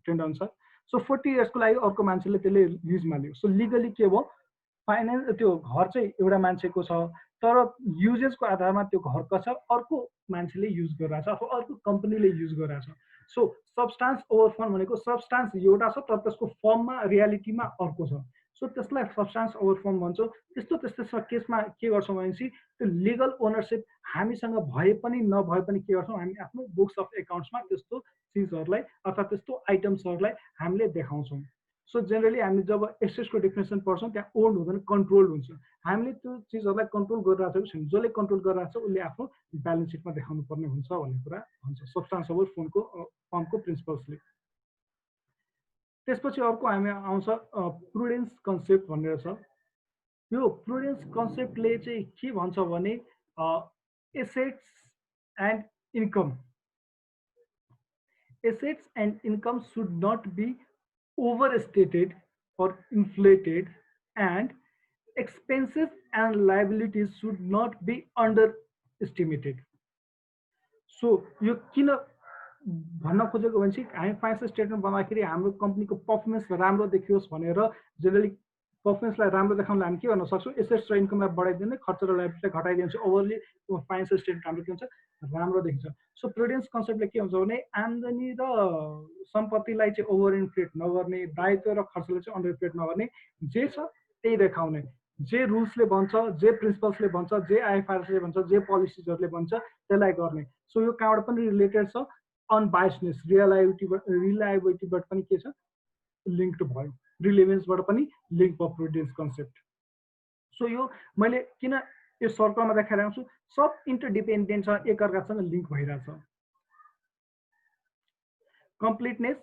[SPEAKER 1] ट्रेन्ड अनुसार. सो 40 इयर्सको लागि अर्को मान्छेले त्यसले युजमा लियो. सो लिगली के भयो, फाइनेन्स त्यो घर चाहिँ एउटा मान्छेको छ, तर युजेसको आधारमा त्यो घरको छ, अर्को मान्छेले युज गरिरहेछ अथवा अर्को कम्पनीले युज गरिरहेछ. सो सब्सटेन्स ओभर फर्म भनेको सब्सटेन्स एउटा छ तर त्यसको फर्ममा रियालिटीमा अर्को छ. सो त्यसलाई सब्सटेन्स ओभर फर्म भन्छौँ. त्यस्तो केसमा के गर्छौँ भनेपछि त्यो लिगल ओनरसिप हामीसँग भए पनि नभए पनि के गर्छौँ, हामी आफ्नो बुक्स अफ एकाउन्ट्समा त्यस्तो चिजहरूलाई अथवा त्यस्तो आइटम्सहरूलाई हामीले देखाउँछौँ. सो जेनरली हामी जब एसेट्सको डेफिनेसन पढ्छौँ त्यहाँ ओन्ड हुँदैन कन्ट्रोल्ड हुन्छ। हामीले त्यो चिजहरूलाई कन्ट्रोल गरिरहेको छैन, जसले कन्ट्रोल गरिरहेको छ उसले आफ्नो ब्यालेन्स सिटमा देखाउनु पर्ने हुन्छ भन्ने कुरा हुन्छ सब्सटान्सिबल फर्मको प्रिन्सिपल्सले। त्यसपछि अर्को हामी आउँछ प्रुडेन्स कन्सेप्ट भनेर छ। यो प्रुडेन्स कन्सेप्टले चाहिँ के भन्छ भने assets and income should not be overstated or inflated, and expenses and liabilities should not be underestimated. So यो किन भन्न खोजेको भने चाहिँ हामी फाइनेन्सियल स्टेटमेन्ट बनाउँदाखेरि हाम्रो कम्पनीको पर्फर्मेन्स राम्रो देखियोस् भनेर जेनरली पर्फर्मेन्सलाई राम्रो देखाउनलाई हामी के गर्न सक्छौँ, एसेट्स र इन्कमलाई बढाइदिने, खर्च र लाइबिलिटीलाई घटाइदिन्छ, ओभरली फाइनेन्सियल स्टेटमेन्ट हाम्रो के हुन्छ राम्रो देखिन्छ। सो प्रुडेन्स कन्सेप्टले के हुन्छ भने आम्दानी र सम्पत्तिलाई चाहिँ ओभर इन्फ्लेट नगर्ने, दायित्व र खर्चलाई चाहिँ अन्डर इन्फ्लेट नगर्ने, जे छ त्यही देखाउने, जे रुल्सले भन्छ, जे प्रिन्सिपल्सले भन्छ, जे आइएफआरएसले भन्छ, जे पोलिसिजहरूले भन्छ त्यसलाई गर्ने। सो यो कहाँबाट पनि रिलेटेड छ, अनबायस्डनेस रिलायबिलिटीबाट पनि के छ लिङ्क्ड भयो, रिलेभेन्सबाट पनि लिङ्क भयो प्रुडेन्स कन्सेप्ट। सो यो मैले किन यो सर्कलमा देखाइरहेको छु, सब इन्टरडिपेन्डेन्ट छ, एकअर्कासँग लिङ्क भइरहेछ। कम्प्लिटनेस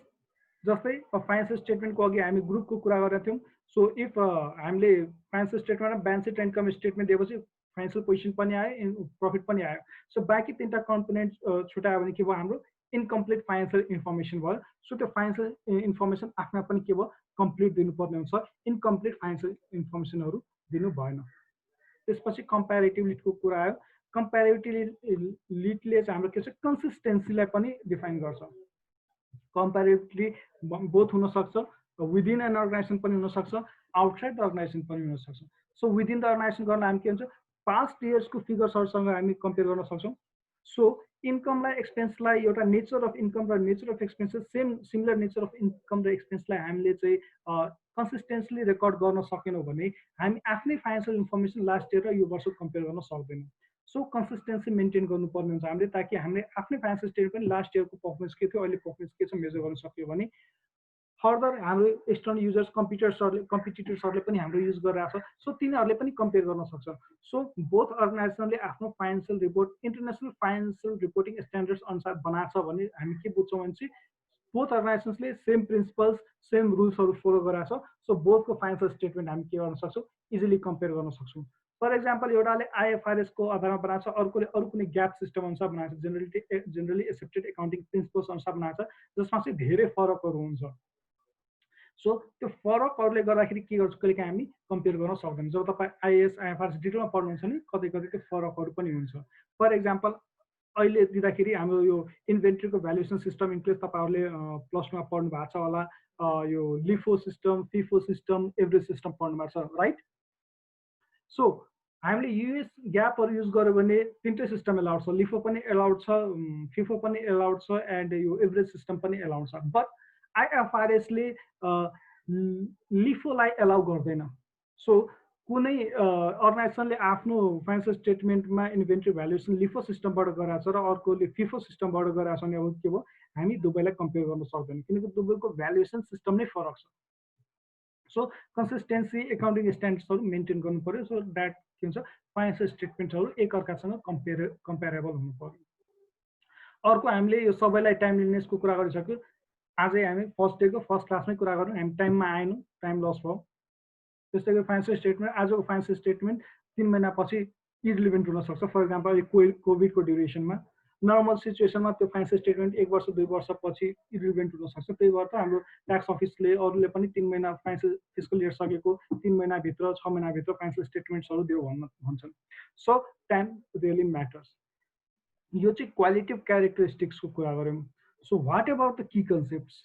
[SPEAKER 1] जस्तै फाइनेन्सियल स्टेटमेन्टको अघि हामी ग्रुपको कुरा गरेका थियौँ। सो इफ हामीले फाइनेन्सियल स्टेटमेन्टमा ब्यालेन्स सिट इन्कम स्टेटमेन्ट दिएपछि फाइनेन्सियल पोजिसन पनि आयो, प्रफिट पनि आयो। सो बाँकी तिनवटा कम्पोनेन्ट छुट्यायो भने के भयो, हाम्रो इनकम्प्लिट फाइनेन्सियल इन्फर्मेसन भयो। सो त्यो फाइनेन्सियल इन्फर्मेसन आफ्ना पनि के भयो, कम्प्लिट दिनुपर्ने हुन्छ, इनकम्प्लिट फाइनेन्सियल इन्फर्मेसनहरू दिनु भएन। त्यसपछि कम्प्यारेटिभलिटीको कुरा आयो। कम्प्यारेटिभलिटीले चाहिँ हाम्रो के छ, कन्सिस्टेन्सीलाई पनि डिफाइन गर्छ। कम्प्यारेटिभली बोथ हुनसक्छ, विदिन एन अर्गनाइजेसन पनि हुनसक्छ, आउटसाइड द अर्गनाइजेसन पनि हुनसक्छ। सो विदिन द अर्गनाइजेसन गर्न हामी के हुन्छ, पास्ट इयर्सको फिगर्सहरूसँग हामी कम्पेयर गर्न सक्छौँ। सो इन्कमलाई एक्सपेन्सलाई एउटा नेचर अफ इन्कम र nature of expenses similar nature of income र एक्सपेन्सलाई हामीले चाहिँ कन्सिस्टेन्टली रेकर्ड गर्न सकेनौँ भने हामी आफ्नै फाइनेन्सियल इन्फर्मेसन लास्ट इयर र यो वर्ष कम्पेयर गर्न सक्दैनौँ। सो कन्सिस्टेन्सी मेन्टेन गर्नुपर्ने हुन्छ हामीले, ताकि हामीले आफ्नै फाइनेन्सियल स्टेटमेन्ट पनि लास्ट इयरको पर्फर्मेन्स के थियो, अहिले पर्फर्मेन्स के छ मेजर गर्न सक्यो भने फर्दर हाम्रो एक्सटर्नल युजर्स कम्पिटिटर्सहरूले पनि हाम्रो युज गरिरहेको छ। सो तिनीहरूले पनि कम्पेयर गर्न सक्छ। सो बोथ अर्गनाइजेसनले आफ्नो financial report international financial reporting standards अनुसार बनाएको छ भने हामी के बुझ्छौँ भने चाहिँ बोथ अर्गनाइजेसन्सले सेम प्रिन्सिपल्स सेम रुल्सहरू फलो गरिरहेको छ। सो बोथको फाइनेन्सियल स्टेटमेन्ट हामी के गर्न सक्छौँ, इजिली कम्पेयर गर्न सक्छौँ। फर एक्जाम्पल एउटाले आइएफआरएसको आधारमा बनाएको छ, अर्कोले अरू कुनै ग्याप सिस्टम अनुसार बनाएको छ, जेनरली एक्सेप्टेड एकाउन्टिङ प्रिन्सिपल्स अनुसार बनाएको छ, जसमा चाहिँ धेरै फरकहरू हुन्छ। सो त्यो फरकहरूले गर्दाखेरि के गर्छ, कहिले काहीँ हामी कम्पेयर गर्न सक्दैनौँ। जब तपाईँ आइएएस आइएफआरएस डिटेलमा पढ्नुहुन्छ नि कतै कतै त्यो फरकहरू पनि हुन्छ। फर एक्जाम्पल अहिले दिँदाखेरि हाम्रो यो इन्भेन्ट्रीको भ्यालुएसन सिस्टम इन्क्लुड तपाईँहरूले प्लसमा पढ्नु भएको छ होला, यो LIFO system, FIFO system, average system पढ्नु भएको छ, राइट? सो हामीले युएस ग्यापहरू युज गर्यो भने तिनटै सिस्टम एलाउड छ, लिफो पनि एलाउड छ, फिफो पनि एलाउड छ, एन्ड यो एभरेज सिस्टम पनि एलाउड छ। बट आइएफआरएसले लिफोलाई एलाउ गर्दैन। सो कुनै अर्गनाइजेसनले आफ्नो फाइनेन्सियल स्टेटमेन्टमा इन्भेन्ट्री भ्यालुएसन लिफो सिस्टमबाट गराएको छ र अर्कोले फिफो सिस्टमबाट गराएको छ भने अब के भयो, हामी दुवैलाई कम्पेयर गर्न सक्दैनौँ, किनकि दुवैको भ्यालुएसन सिस्टम नै फरक छ। सो कन्सिस्टेन्सी एकाउन्टिङ स्ट्यान्डर्ड्सहरू मेन्टेन गर्नु पऱ्यो, सो द्याट के हुन्छ फाइनेन्सियल स्टेटमेन्टहरू एकअर्कासँग कम्पेरेबल हुनु पऱ्यो। अर्को हामीले यो सबैलाई टाइमलिनेसको कुरा गरिसक्यो। आजै हामी फर्स्ट डेको फर्स्ट क्लासमै कुरा गरौँ, हामी टाइममा आएनौँ, टाइम लस भयो। त्यस्तै गरी फाइनेन्सियल स्टेटमेन्ट, आजको फाइनेन्सियल स्टेटमेन्ट 3 महिनापछि इरिलेभेन्ट हुनसक्छ। फर इक्जाम्पल कोभिडको ड्युरेसनमा नर्मल सिचुएसनमा त्यो फाइनेन्सियल स्टेटमेन्ट 1 वर्ष 2 वर्षपछि इरिलेभेन्ट हुनसक्छ। त्यही भएर त हाम्रो ट्याक्स अफिसले अरूले पनि 3 महिना फाइनेन्सियल फिस्कल इयर सकेको 3 महिनाभित्र 6 महिनाभित्र फाइनेन्सियल स्टेटमेन्ट्सहरू देऊ भन्छन्। So time really matters. यो चाहिँ क्वालिटेटिभ क्यारेक्टरिस्टिक्सको कुरा गऱ्यौँ। So what about the key concepts?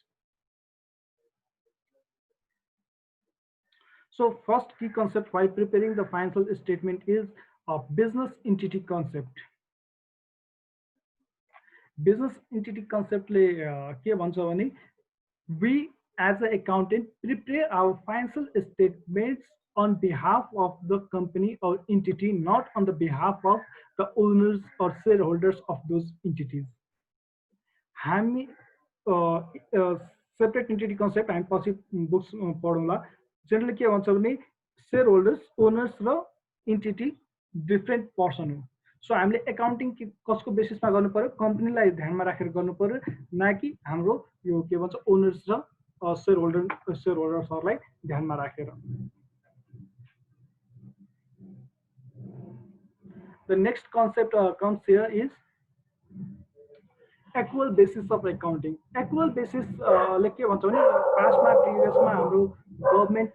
[SPEAKER 1] So first key concept while preparing the financial statement is a business entity concept. Business entity concept le ke bhancha bhane we as an accountant prepare our financial statements on behalf of the company or entity, not on the behalf of the owners or shareholders of those entities. हामी separate entity concept हामी पछि books पढौँला। Generally के भन्छ भने share holders, owners र entity different person हो। So हामीले accounting कसको बेसिसमा गर्नु पर्यो, कम्पनीलाई ध्यानमा राखेर गर्नु पर्यो, न कि हाम्रो यो के भन्छ ओनर्स र सेयर होल्डर्सहरूलाई ध्यानमा राखेर। The next concept comes here is accrual basis of accounting. Accrual basis like के भन्छ भने पास्टमा प्रिभियसमा हाम्रो गभर्नमेन्ट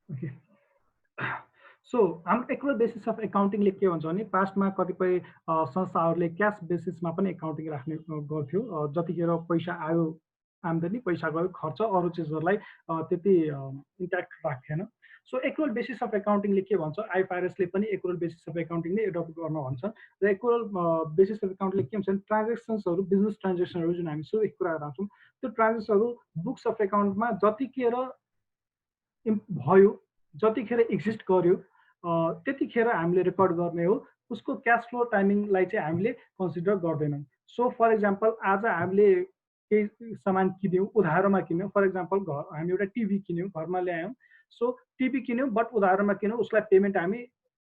[SPEAKER 1] Okay. सो हाम्रो एक्रुअल बेसिस अफ एकाउन्टिङले के भन्छ भने पास्टमा कतिपय संस्थाहरूले क्यास बेसिसमा पनि एकाउन्टिङ राख्ने गर्थ्यो। जतिखेर पैसा आयो आम्दानी, पैसा गयो खर्च, अरू चिजहरूलाई त्यति impact राख्थेन। So accrual basis of एकाउन्टिङले के भन्छ, आइएफआरएसले पनि एक्रुअल बेसिस अफ एकाउन्टिङ नै एडप्ट गर्न भन्छ। र एक्रुअल बेसिस अफ एकाउन्टिङले के भन्छ, ट्रान्जेक्सन्सहरू, बिजनेस ट्रान्जेक्सनहरू जुन हामी सबै कुरा राख्छौँ, त्यो ट्रान्जेक्सनहरू बुक्स अफ एकाउन्टमा जतिखेर भयो, जतिखेर एक्जिस्ट गर्यो, त्यतिखेर हामीले रेकर्ड गर्ने हो। उसको क्यास फ्लो टाइमिङलाई चाहिँ हामीले कन्सिडर गर्दैनौँ। सो फर इक्जाम्पल आज हामीले केही सामान किन्यौँ, उधारोमा किन्यौँ। फर इक्जाम्पल हामी एउटा टिभी किन्यौँ, घरमा ल्यायौँ। सो टिभी किन्यौँ बट उधारोमा किन्यौँ, उसलाई पेमेन्ट हामी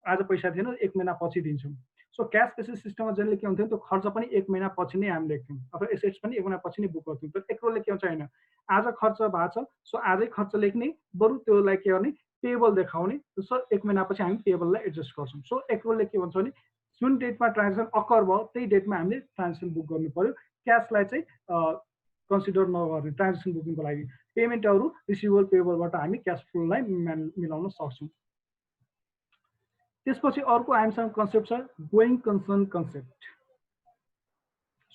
[SPEAKER 1] आज पैसा दिएनौँ, 1 महिना पछि दिन्छौँ। सो क्यास बेसिस सिस्टममा जेनरली के हुन्थ्यो, त्यो खर्च पनि 1 महिना पछि नै हामी लेख्थ्यौँ, अथवा एसेट्स पनि 1 महिना पछि नै बुक गर्थ्यौँ। तर एक्रुअलले के हुन्छ, होइन, आज खर्च भएको छ, सो आजै खर्च लेख्ने, बरु त्योलाई के गर्ने, पेबल देखाउने। सो 1 महिनापछि हामी पेबललाई एडजस्ट गर्छौँ। सो एक्रुअलले के भन्छ भने जुन डेटमा ट्रान्जेक्सन अकर भयो त्यही डेटमा हामीले ट्रान्जेक्सन बुक गर्नु पर्यो। क्यासलाई चाहिँ कन्सिडर नगर्ने ट्रान्जेक्सन बुकिङको लागि। पेमेन्टहरू रिसिभेबल पेबलबाट हामी क्यास फ्लोलाई मिलाउन सक्छौँ। त्यसपछि अर्को हामीसँग कन्सेप्ट छ going concern concept.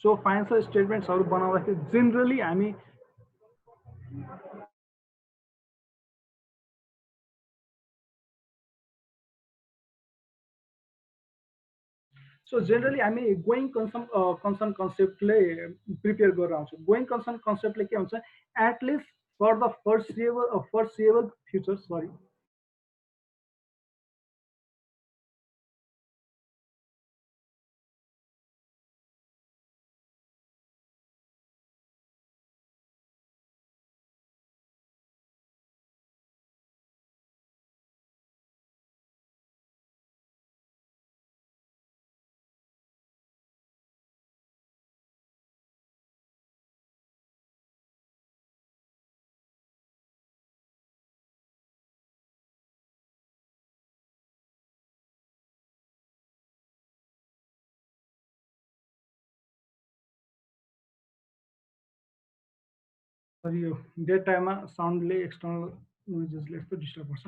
[SPEAKER 1] So financial स्टेटमेन्ट्सहरू बनाउँदाखेरि जेनरली हामी हामी गोइङ कन्सर्न कन्सेप्टले प्रिपेयर गरेर आउँछौँ। गोइङ कन्सर्न कन्सेप्टले के हुन्छ, at least for the foreseeable future, sorry, यो डेट टाइममा साउन्डले एक्सटर्नल नोइजेसले यस्तो डिस्टर्ब गर्छ।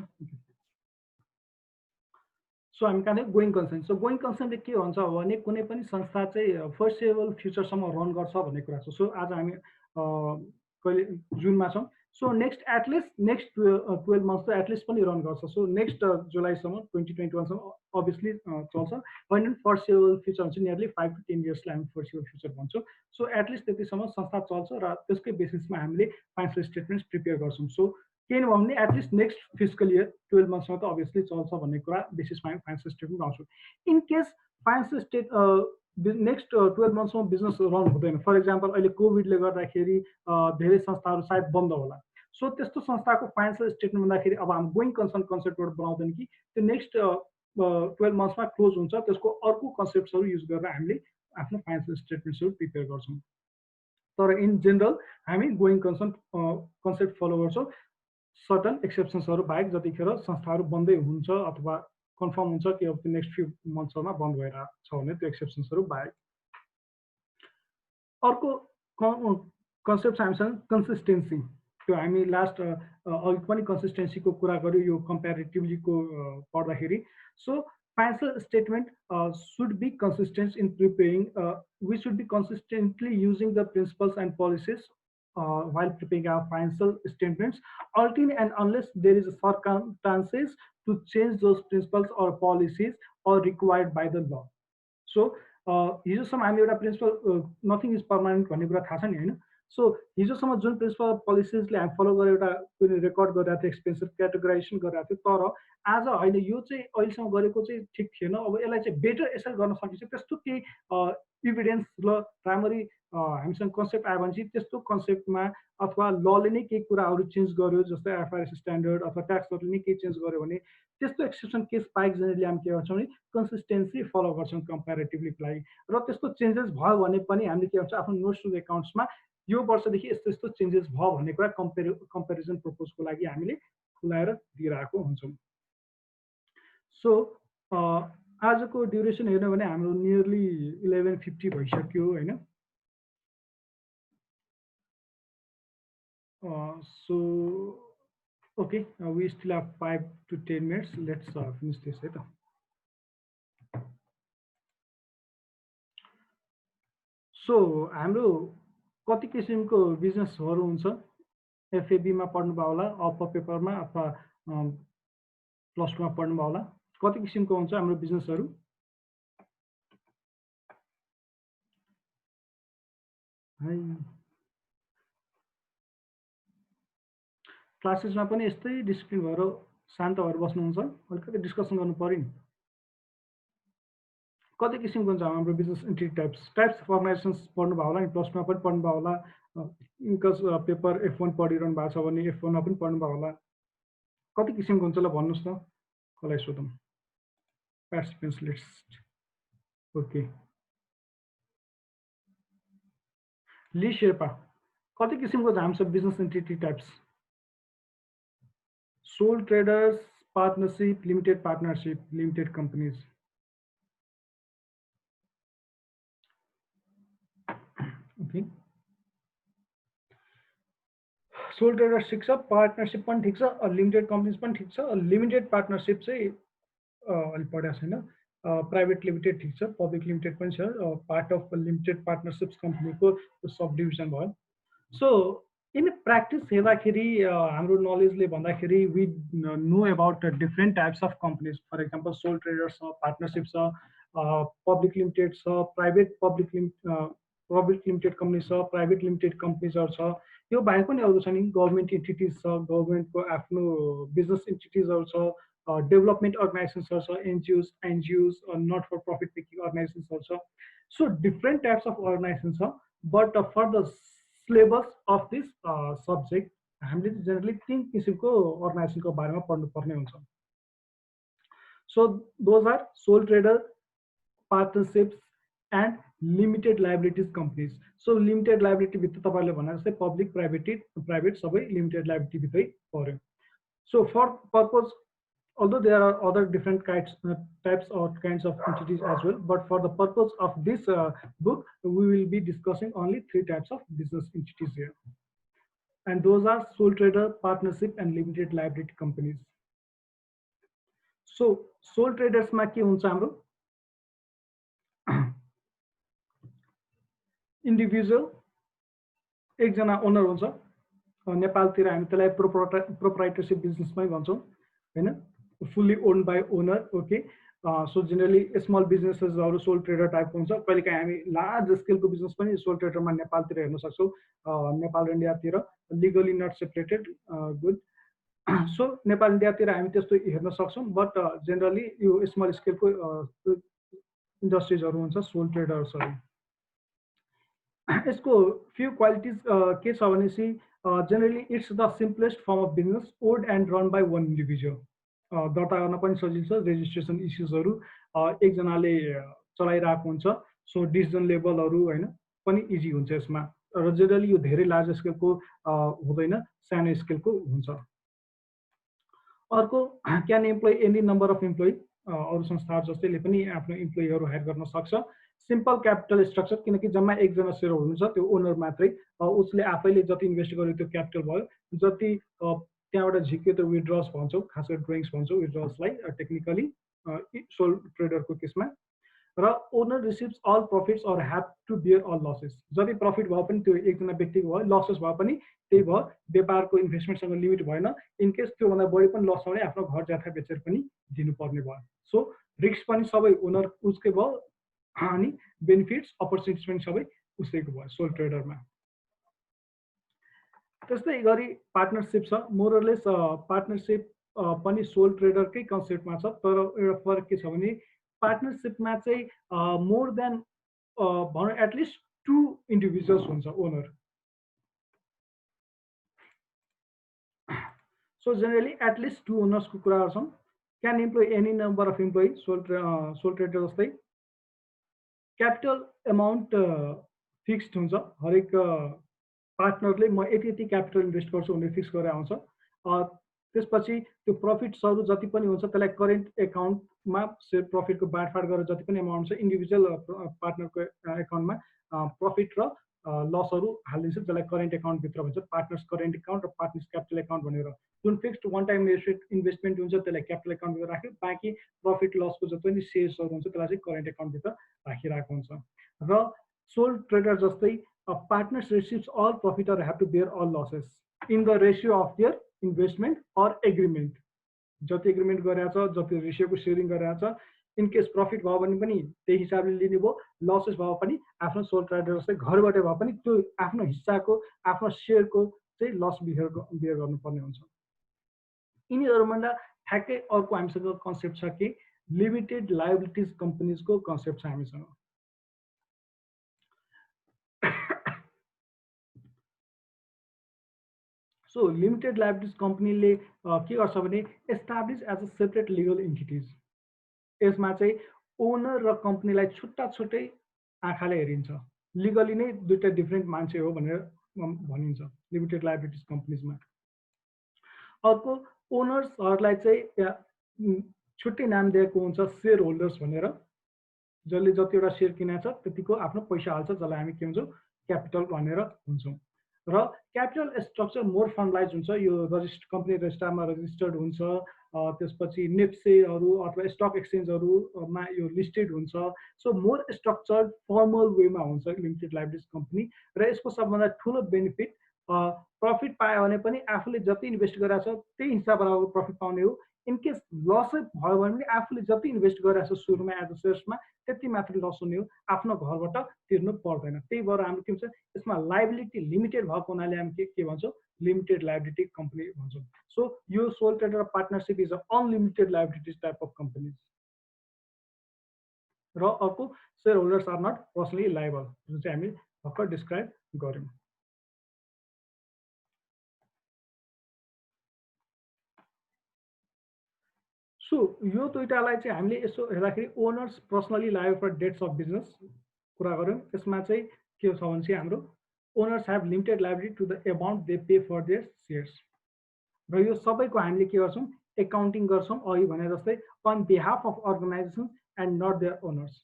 [SPEAKER 1] सो हामी कहाँ गोइङ कन्सर्न। सो गोइङ कन्सर्नले के भन्छ भने कुनै पनि संस्था चाहिँ फर्सिएबल फ्युचरसम्म रन गर्छ भन्ने कुरा छ। सो आज हामी कहिले जुनमा छौँ। सो एटलिस्ट नेक्स्ट 12 मन्थ्स त एटलिस्ट पनि रन गर्छ। सो नेक्स्ट जुलाईसम्म 2021सम्म अभियसली चल्छ। होइन फर्सिएबल फ्युचर हुन्छ, नियरली 5 to 10 इयर्सलाई हामी फर्सिएबल फ्युचर भन्छौँ। सो एटलिस्ट त्यतिसम्म संस्था चल्छ र त्यसकै बेसिसमा हामीले फाइनेन्सियल स्टेटमेन्ट्स प्रिपेयर गर्छौँ। सो केही नभए भने एटलिस्ट नेक्स्ट फिस्कल इयर 12 मन्थ्समा त अभियसली चल्छ भन्ने कुरा बेसिसमा हामी फाइनेन्सियल स्टेटमेन्ट आउँछौँ। In case financial next 12 मन्थ्समा business run हुँदैन, फर इक्जाम्पल अहिले कोभिडले गर्दाखेरि धेरै संस्थाहरू सायद बन्द होला। सो त्यस्तो संस्थाको फाइनेन्सियल स्टेटमेन्ट भन्दाखेरि अब हामी गोइङ कन्सर्न कन्सेप्टबाट बनाउँदैन कि त्यो नेक्स्ट 12 मन्थ्समा क्लोज हुन्छ, त्यसको अर्को कन्सेप्ट्सहरू युज गरेर हामीले आफ्नो फाइनेन्सियल स्टेटमेन्ट्सहरू प्रिपेयर गर्छौँ। तर इन जेनरल हामी गोइङ कन्सर्न कन्सेप्ट फलो गर्छौँ। सर्टन एक्सेप्सन्सहरू बाहेक जतिखेर संस्थाहरू बन्दै हुन्छ अथवा कन्फर्म हुन्छ कि अब नेक्स्ट फ्यु मन्थ्समा बन्द भइरहेको छ भने त्यो एक्सेप्सन्सहरू बाहेक। अर्को कन्सेप्ट हामीसँग कन्सिस्टेन्सी, त्यो हामी लास्ट अघि पनि कन्सिस्टेन्सीको कुरा गर्यो यो कम्पेरिटिभलीको पढ्दाखेरि. So financial statement should be consistent in preparing. We should be consistently using the principles and policies while preparing our financial statements, until and unless there is circumstances to change those principles or policies or required by the law. So हिजोसम्म हामी एउटा principal nothing is permanent भन्ने कुरा थाहा छ नि होइन. So हिजोसम्म जुन principal पोलिसिजले हामी फलो गरेर एउटा कुनै रेकर्ड गरिरहेको थियो, एक्सपेन्सेस क्याटेगोराइजेसन गरिरहेको थियो, तर आज होइन यो चाहिँ अहिलेसम्म गरेको चाहिँ ठिक थिएन, अब यसलाई चाहिँ बेटर यसरी गर्न सकिन्छ, त्यस्तो केही इभिडेन्स ल राम्ररी हामीसँग कन्सेप्ट आयो भने चाहिँ त्यस्तो कन्सेप्टमा अथवा लले नै केही कुराहरू चेन्ज गर्यो, जस्तै आइएफआरएस स्ट्यान्डर्ड अथवा ट्याक्सहरूले नै केही चेन्ज गर्यो भने त्यस्तो एक्सेप्सन केस बाहेक जेनरली हामी के गर्छौँ भने कन्सिस्टेन्सी फलो गर्छौँ कम्पेरिटिभलीको लागि. र त्यस्तो चेन्जेस भयो भने पनि हामीले के गर्छौँ आफ्नो नोट्स टु द एकाउन्ट्समा यो वर्षदेखि यस्तो यस्तो चेन्जेस भयो भन्ने कुरा कम्पेरिजन पर्पजको लागि हामीले खुलाएर दिइरहेको हुन्छौँ. सो आजको ड्युरेसन हेर्नु भने हाम्रो नियरली 11:50 भइसक्यो होइन. So okay, we still have 5 to 10 minutes. Let's finish this है त. सो हाम्रो कति किसिमको बिजनेसहरू हुन्छ, एफएबीमा पढ्नुभयो होला, अपर पेपरमा अथवा प्लस 2मा पढ्नुभयो होला, कति किसिमको हुन्छ हाम्रो बिजनेसहरू. क्लासेसमा पनि यस्तै डिसिप्लिन भएर शान्त भएर बस्नुहुन्छ, अलिकति डिस्कसन गर्नु पर्यो नि. कति किसिमको हुन्छ हाम्रो business entity types of organisations पढ्नुभयो होला नि, प्लसमा पनि पढ्नुभयो होला, इन्कस पेपर F1 पढिरहनु भएको छ भने F1मा पनि पढ्नुभयो होला. कति किसिमको हुन्छ ल भन्नुहोस् न, कसलाई सोधौँ. Participants list. ओके, ली शेर्पा, कति किसिमको हुन्छ business entity types. Sole traders, partnership, limited partnership, limited companies. Okay, sole traders ठिक छ, पार्टनरशिप पनि ठिक छ, लिमिटेड कम्पनीज पनि ठिक छ. लिमिटेड पार्टनरशिप चाहिँ अलि पढाएको छैन. प्राइवेट लिमिटेड ठिक छ, पब्लिक लिमिटेड पनि छ, पार्ट अफ लिमिटेड पार्टनरशिप्स कम्पनीको सब डिभिजन भयो. सो इन प्र्याक्टिस हेर्दाखेरि हाम्रो नलेजले भन्दाखेरि we know about different types of companies. For example sole traders छ, पार्टनरशिप छ, पब्लिक लिमिटेड छ, पब्लिक लिमिटेड कम्पनी छ, प्राइवेट लिमिटेड कम्पनीजहरू छ. यो बाहेक पनि अरू छ नि, गभर्मेन्ट एन्टिटिज छ, गभर्मेन्टको आफ्नो बिजनेस एन्टिटिजहरू छ, डेभलपमेन्ट अर्गनाइजेसन्सहरू छ, NGOs, not for profit making अर्गनाइजेसन्सहरू छ. So different types of organisation छ. But for the syllabus of this subject हामीले जेनरली 3 किसिमको अर्गनाइजेसनको बारेमा पढ्नुपर्ने हुन्छ. So those are sole trader, partnerships and limited liabilities companies. So limited liability भित्र तपाईँले भने जस्तै पब्लिक प्राइवेट सबै लिमिटेड लाइबिलिटी भित्रै पर्यो. So for purpose, although there are other different types or kinds of entities as well, but for the purpose of this book we will be discussing only 3 types of business entities here, and those are sole trader, partnership and limited liability companies. So sole traders ma ke huncha hamro individual एकजना owner हुन्छ. नेपालतिर हामी त्यसलाई proprietorship बिजनेसमै भन्छौँ हैन, fully owned by owner. Okay, so generally small businesses are sole trader type हुन्छ. कहिलेकाहीँ हामी लार्ज स्केलको बिजनेस पनि सोल ट्रेडरमा नेपालतिर हेर्न सक्छौँ. नेपाल र इन्डियातिर legally not separated. Good. So Nepal इन्डियातिर हामी त्यस्तो हेर्न सक्छौँ, बट जेनरली यो स्मल स्केलको इन्डस्ट्रिजहरू हुन्छ सोल ट्रेडर्सहरू. यसको फ्यु क्वालिटिज के छ भनेपछि generally it's the simplest form of business owned and run by one individual. दर्ता गर्न पनि सजिलो छ, रेजिस्ट्रेसन इस्युजहरू एकजनाले चलाइरहेको हुन्छ. सो डिसिजन लेभलहरू होइन पनि इजी हुन्छ यसमा. र जेनरली यो धेरै लार्ज स्केलको हुँदैन, सानो स्केलको हुन्छ. अर्को, can employee any number of employee. अरू संस्थाहरू जस्तैले पनि आफ्नो इम्प्लोइहरू हायर गर्न सक्छ. सिम्पल क्यापिटल स्ट्रक्चर, किनकि जम्मा एकजना सेयर होल्डर हुन्छ, त्यो ओनर मात्रै, उसले आफैले जति इन्भेस्ट गर्यो त्यो क्यापिटल भयो, जति त्यहाँबाट झिक्यो त्यो विथड्रल्स भन्छौँ, खास गरी ड्रइङ्स भन्छौँ विथड्रल्सलाई टेक्निकली सोल ट्रेडरको केसमा। र owner receives all profits or have to bear all losses, जति प्रफिट भयो पनि त्यो एकजना व्यक्तिको भयो, लसेस भयो पनि त्यही भयो, व्यापारको इन्भेस्टमेन्टसँग लिमिट भएन, इनकेस त्योभन्दा बढी पनि लस हो भने आफ्नो घर जाथा बेचेर पनि दिनुपर्ने भयो। सो रिस्क पनि सबै ओनर उसकै भयो अनि बेनिफिट्स अपर्च्युनिटिज पनि सबै उसैको भयो सोल ट्रेडरमा। त्यस्तै गरी पार्टनरसिप छ, मोरलेस पार्टनरसिप पनि सोल ट्रेडरकै कन्सेप्टमा छ, तर एउटा फरक के छ भने पार्टनरसिपमा चाहिँ मोर देन भनौँ एटलिस्ट 2 इन्डिभिजुअल्स हुन्छ ओनर। सो जेनरली एटलिस्ट 2 ओनर्सको कुरा गर्छौँ। Can employ any number of employee, sole trader जस्तै। क्यापिटल अमाउन्ट फिक्स्ड हुन्छ, हरेक पार्टनरले म यति यति क्यापिटल इन्भेस्ट गर्छु भनेर फिक्स गरेर आउँछ। त्यसपछि त्यो प्रफिट्सहरू जति पनि हुन्छ त्यसलाई करेन्ट एकाउन्टमा सेयर प्रफिटको बाँडफाँड गरेर जति पनि एमाउन्ट छ इन्डिभिजुअल पार्टनरको एकाउन्टमा प्रफिट र लसहरू हालिदिन्छ, जसलाई करेन्ट एकाउन्टभित्र भन्छ पार्टनर्स करेन्ट एकाउन्ट र पार्टनर्स क्यापिटल एकाउन्ट भनेर। जुन फिक्स्ड वान टाइम इन्भेस्टमेन्ट हुन्छ त्यसलाई क्यापिटल एकाउन्टभित्र राख्यो, बाँकी प्रफिट लसको जति पनि सेयर्सहरू हुन्छ त्यसलाई चाहिँ करेन्ट एकाउन्टभित्र राखिरहेको हुन्छ। र सोल ट्रेडर जस्तै partners receives all profit or have to bear all losses in the ratio of their investment or agreement, जति एग्रिमेन्ट गरेर छ, जति रेसियोको सेयरिङ गरेर छ, इनकेस प्रफिट भयो भने पनि त्यही हिसाबले लिने भयो, लसेस भयो पनि आफ्नो सोल ट्रेडर जस्तै घरबाट भए पनि त्यो आफ्नो हिस्साको आफ्नो सेयरको चाहिँ लस बियर गर्नुपर्ने हुन्छ। यिनीहरूभन्दा ठ्याक्कै अर्को हामीसँग कन्सेप्ट छ कि लिमिटेड लायबिलिटिज कम्पनीजको कन्सेप्ट छ हामीसँग। सो लिमिटेड लायबिलिटिज कम्पनीले के गर्छ भने establish as a separate legal entities, यसमा चाहिँ ओनर र कम्पनीलाई छुट्टा छुट्टै आँखाले हेरिन्छ, लिगली नै दुईटा डिफ्रेन्ट मान्छे हो भनेर भनिन्छ लिमिटेड लायबिलिटिज कम्पनीजमा। अर्को ओनर्सहरूलाई चाहिँ छुट्टै नाम दिएको हुन्छ सेयर होल्डर्स भनेर, जसले जतिवटा सेयर किनेको छ त्यतिको आफ्नो पैसा हाल्छ, जसलाई हामी के भन्छौँ क्यापिटल भनेर भन्छौँ। र क्यापिटल स्ट्रक्चर मोर फन्डलाइज हुन्छ, यो कम्पनी रजिस्टरमा रजिस्टर्ड हुन्छ, त्यसपछि नेप्सेहरू अथवा स्टक एक्सचेन्जहरूमा यो लिस्टेड हुन्छ। सो मोर स्ट्रक्चर्ड फर्मल वेमा हुन्छ लिमिटेड लायबिलिटिज कम्पनी। र यसको सबभन्दा ठुलो बेनिफिट प्रफिट पायो भने पनि आफूले जति इन्भेस्ट गरेको छ त्यही हिसाबबाट प्रफिट पाउने हो, इनकेस लसै भयो भने पनि आफूले जति इन्भेस्ट गरेको छ सुरुमा एज अ सेयर्समा त्यति मात्र लस हुने हो, आफ्नो घरबाट तिर्नु पर्दैन। त्यही भएर हाम्रो के भन्छ यसमा लायबिलिटी लिमिटेड भएको हुनाले हामी के भन्छौँ लिमिटेड लायबिलिटी कम्पनी भन्छौँ। सो यो sole trader partnership is a unlimited liabilities type of companies. र अर्को shareholders are not personally liable, जुन चाहिँ हामी भर्खर डिस्क्राइब गऱ्यौँ। सो यो दुईटालाई चाहिँ हामीले यसो हेर्दाखेरि owners personally liable for debts of business कुरा गऱ्यौँ। यसमा चाहिँ के छ भने चाहिँ हाम्रो owners have limited liability to the amount they pay for their shares. र यो सबैको हामीले के गर्छौँ एकाउन्टिङ गर्छौँ, अघि भने जस्तै on behalf of organisation and not their owners.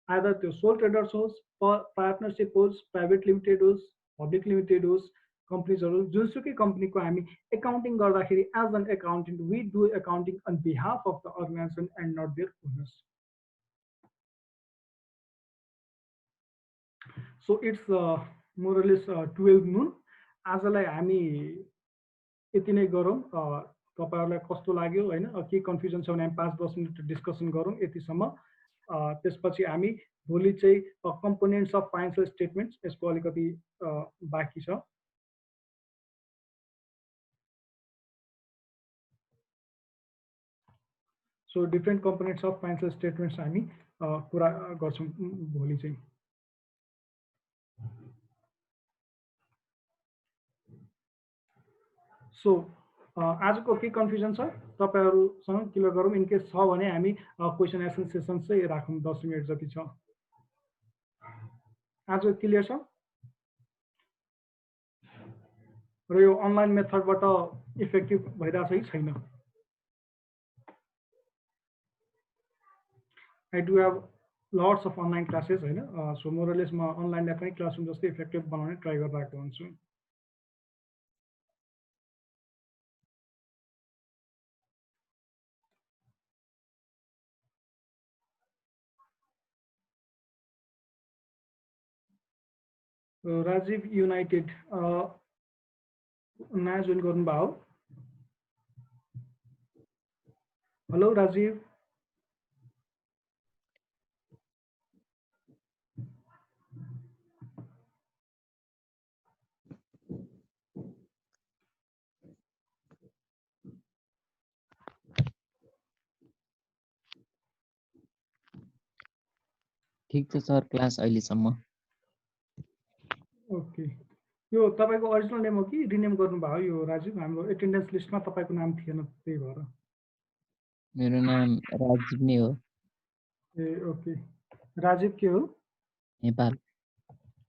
[SPEAKER 1] Either त्यो सोल ट्रेडर्स होस्, पार्टनरसिप होस्, प्राइभेट लिमिटेड होस्, पब्लिक लिमिटेड होस्, कम्पनीजहरू जुनसुकै कम्पनीको हामी एकाउन्टिङ गर्दाखेरि as an accountant we do accounting on behalf of the organisation and not their owners. So it's more or less 12 noon. आजलाई हामी यति नै गरौँ। तपाईँहरूलाई कस्तो लाग्यो होइन, के कन्फ्युजन छ भने हामी 5-10 मिनट डिस्कसन गरौँ यतिसम्म। त्यसपछि हामी भोलि चाहिँ कम्पोनेन्ट्स अफ फाइनेन्सियल स्टेटमेन्ट्स यसको अलिकति बाँकी छ। So different components of financial statements हामी कुरा गर्छौँ भोलि चाहिँ। सो आजको के कन्फ्युजन छ तपाईँहरूसँग क्लियर गरौँ। इनकेस छ भने हामी क्वेसन एन्सर सेसन चाहिँ राखौँ 10 मिनट जति छ। आज क्लियर छ? र यो अनलाइन मेथडबाट इफेक्टिभ भइरहेछ कि छैन? I do have lots of online classes हैन सो मोरलेस म अनलाइनलाई पनि क्लासरुम जस्तै इफेक्टिभ बनाउने ट्राई गरिरहेको हुन्छु राजीव युनाइटेड नयाँ जोइन गर्नुभयो हेलो राजीव
[SPEAKER 5] ठीक छ सर क्लास अहिलेसम्म
[SPEAKER 1] ओके यो तपाईको ओरिजिनल नेम हो कि रिनेम गर्नुभयो यो राजीव हाम्रो एटेन्डेन्स लिस्टमा तपाईको नाम थिएन त्यही भएर
[SPEAKER 5] मेरो नाम राजीव नै हो
[SPEAKER 1] ए ओके राजीव के हो
[SPEAKER 5] नेपाल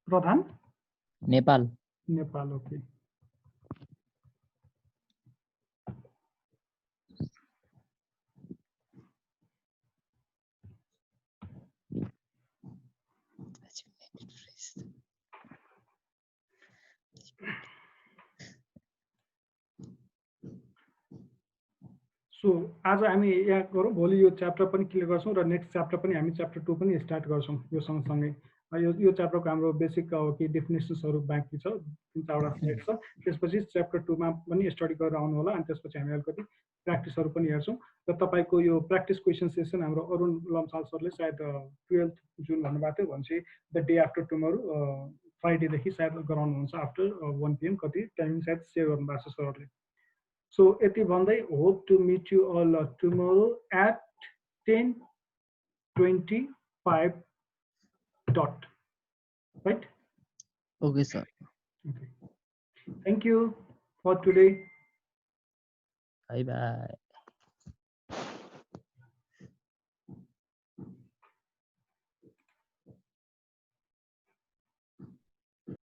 [SPEAKER 1] प्रधान
[SPEAKER 5] नेपाल
[SPEAKER 1] नेपाल ओके सो आज हामी यहाँ गरौँ भोलि यो च्याप्टर पनि क्लियर गर्छौँ र नेक्स्ट च्याप्टर पनि हामी च्याप्टर 2 पनि स्टार्ट गर्छौँ यो सँगसँगै यो च्याप्टरको हाम्रो बेसिक के डेफिनेसन्सहरू बाँकी छ 3-4वटा स्लाइड छ त्यसपछि च्याप्टर 2 मा पनि स्टडी गरेर आउनु होला अनि त्यसपछि हामी अलिकति प्र्याक्टिसहरू पनि हेर्छौँ र तपाईँको यो प्र्याक्टिस क्वेसन सेसन हाम्रो अरुण लम्साल सरले सायद 12 जुन भन्नुभएको थियो भनेपछि द डे आफ्टर टुमोरो फ्राइडेदेखि सायद गराउनुहुन्छ आफ्टर 1 PM कति टाइमिङ सायद सेयर गर्नुभएको छ सरले So, यति भन्दै hope to meet you all tomorrow at 10:25 dot. Right?
[SPEAKER 5] Okay, sir.
[SPEAKER 1] Okay. Thank you for today.
[SPEAKER 5] Bye bye.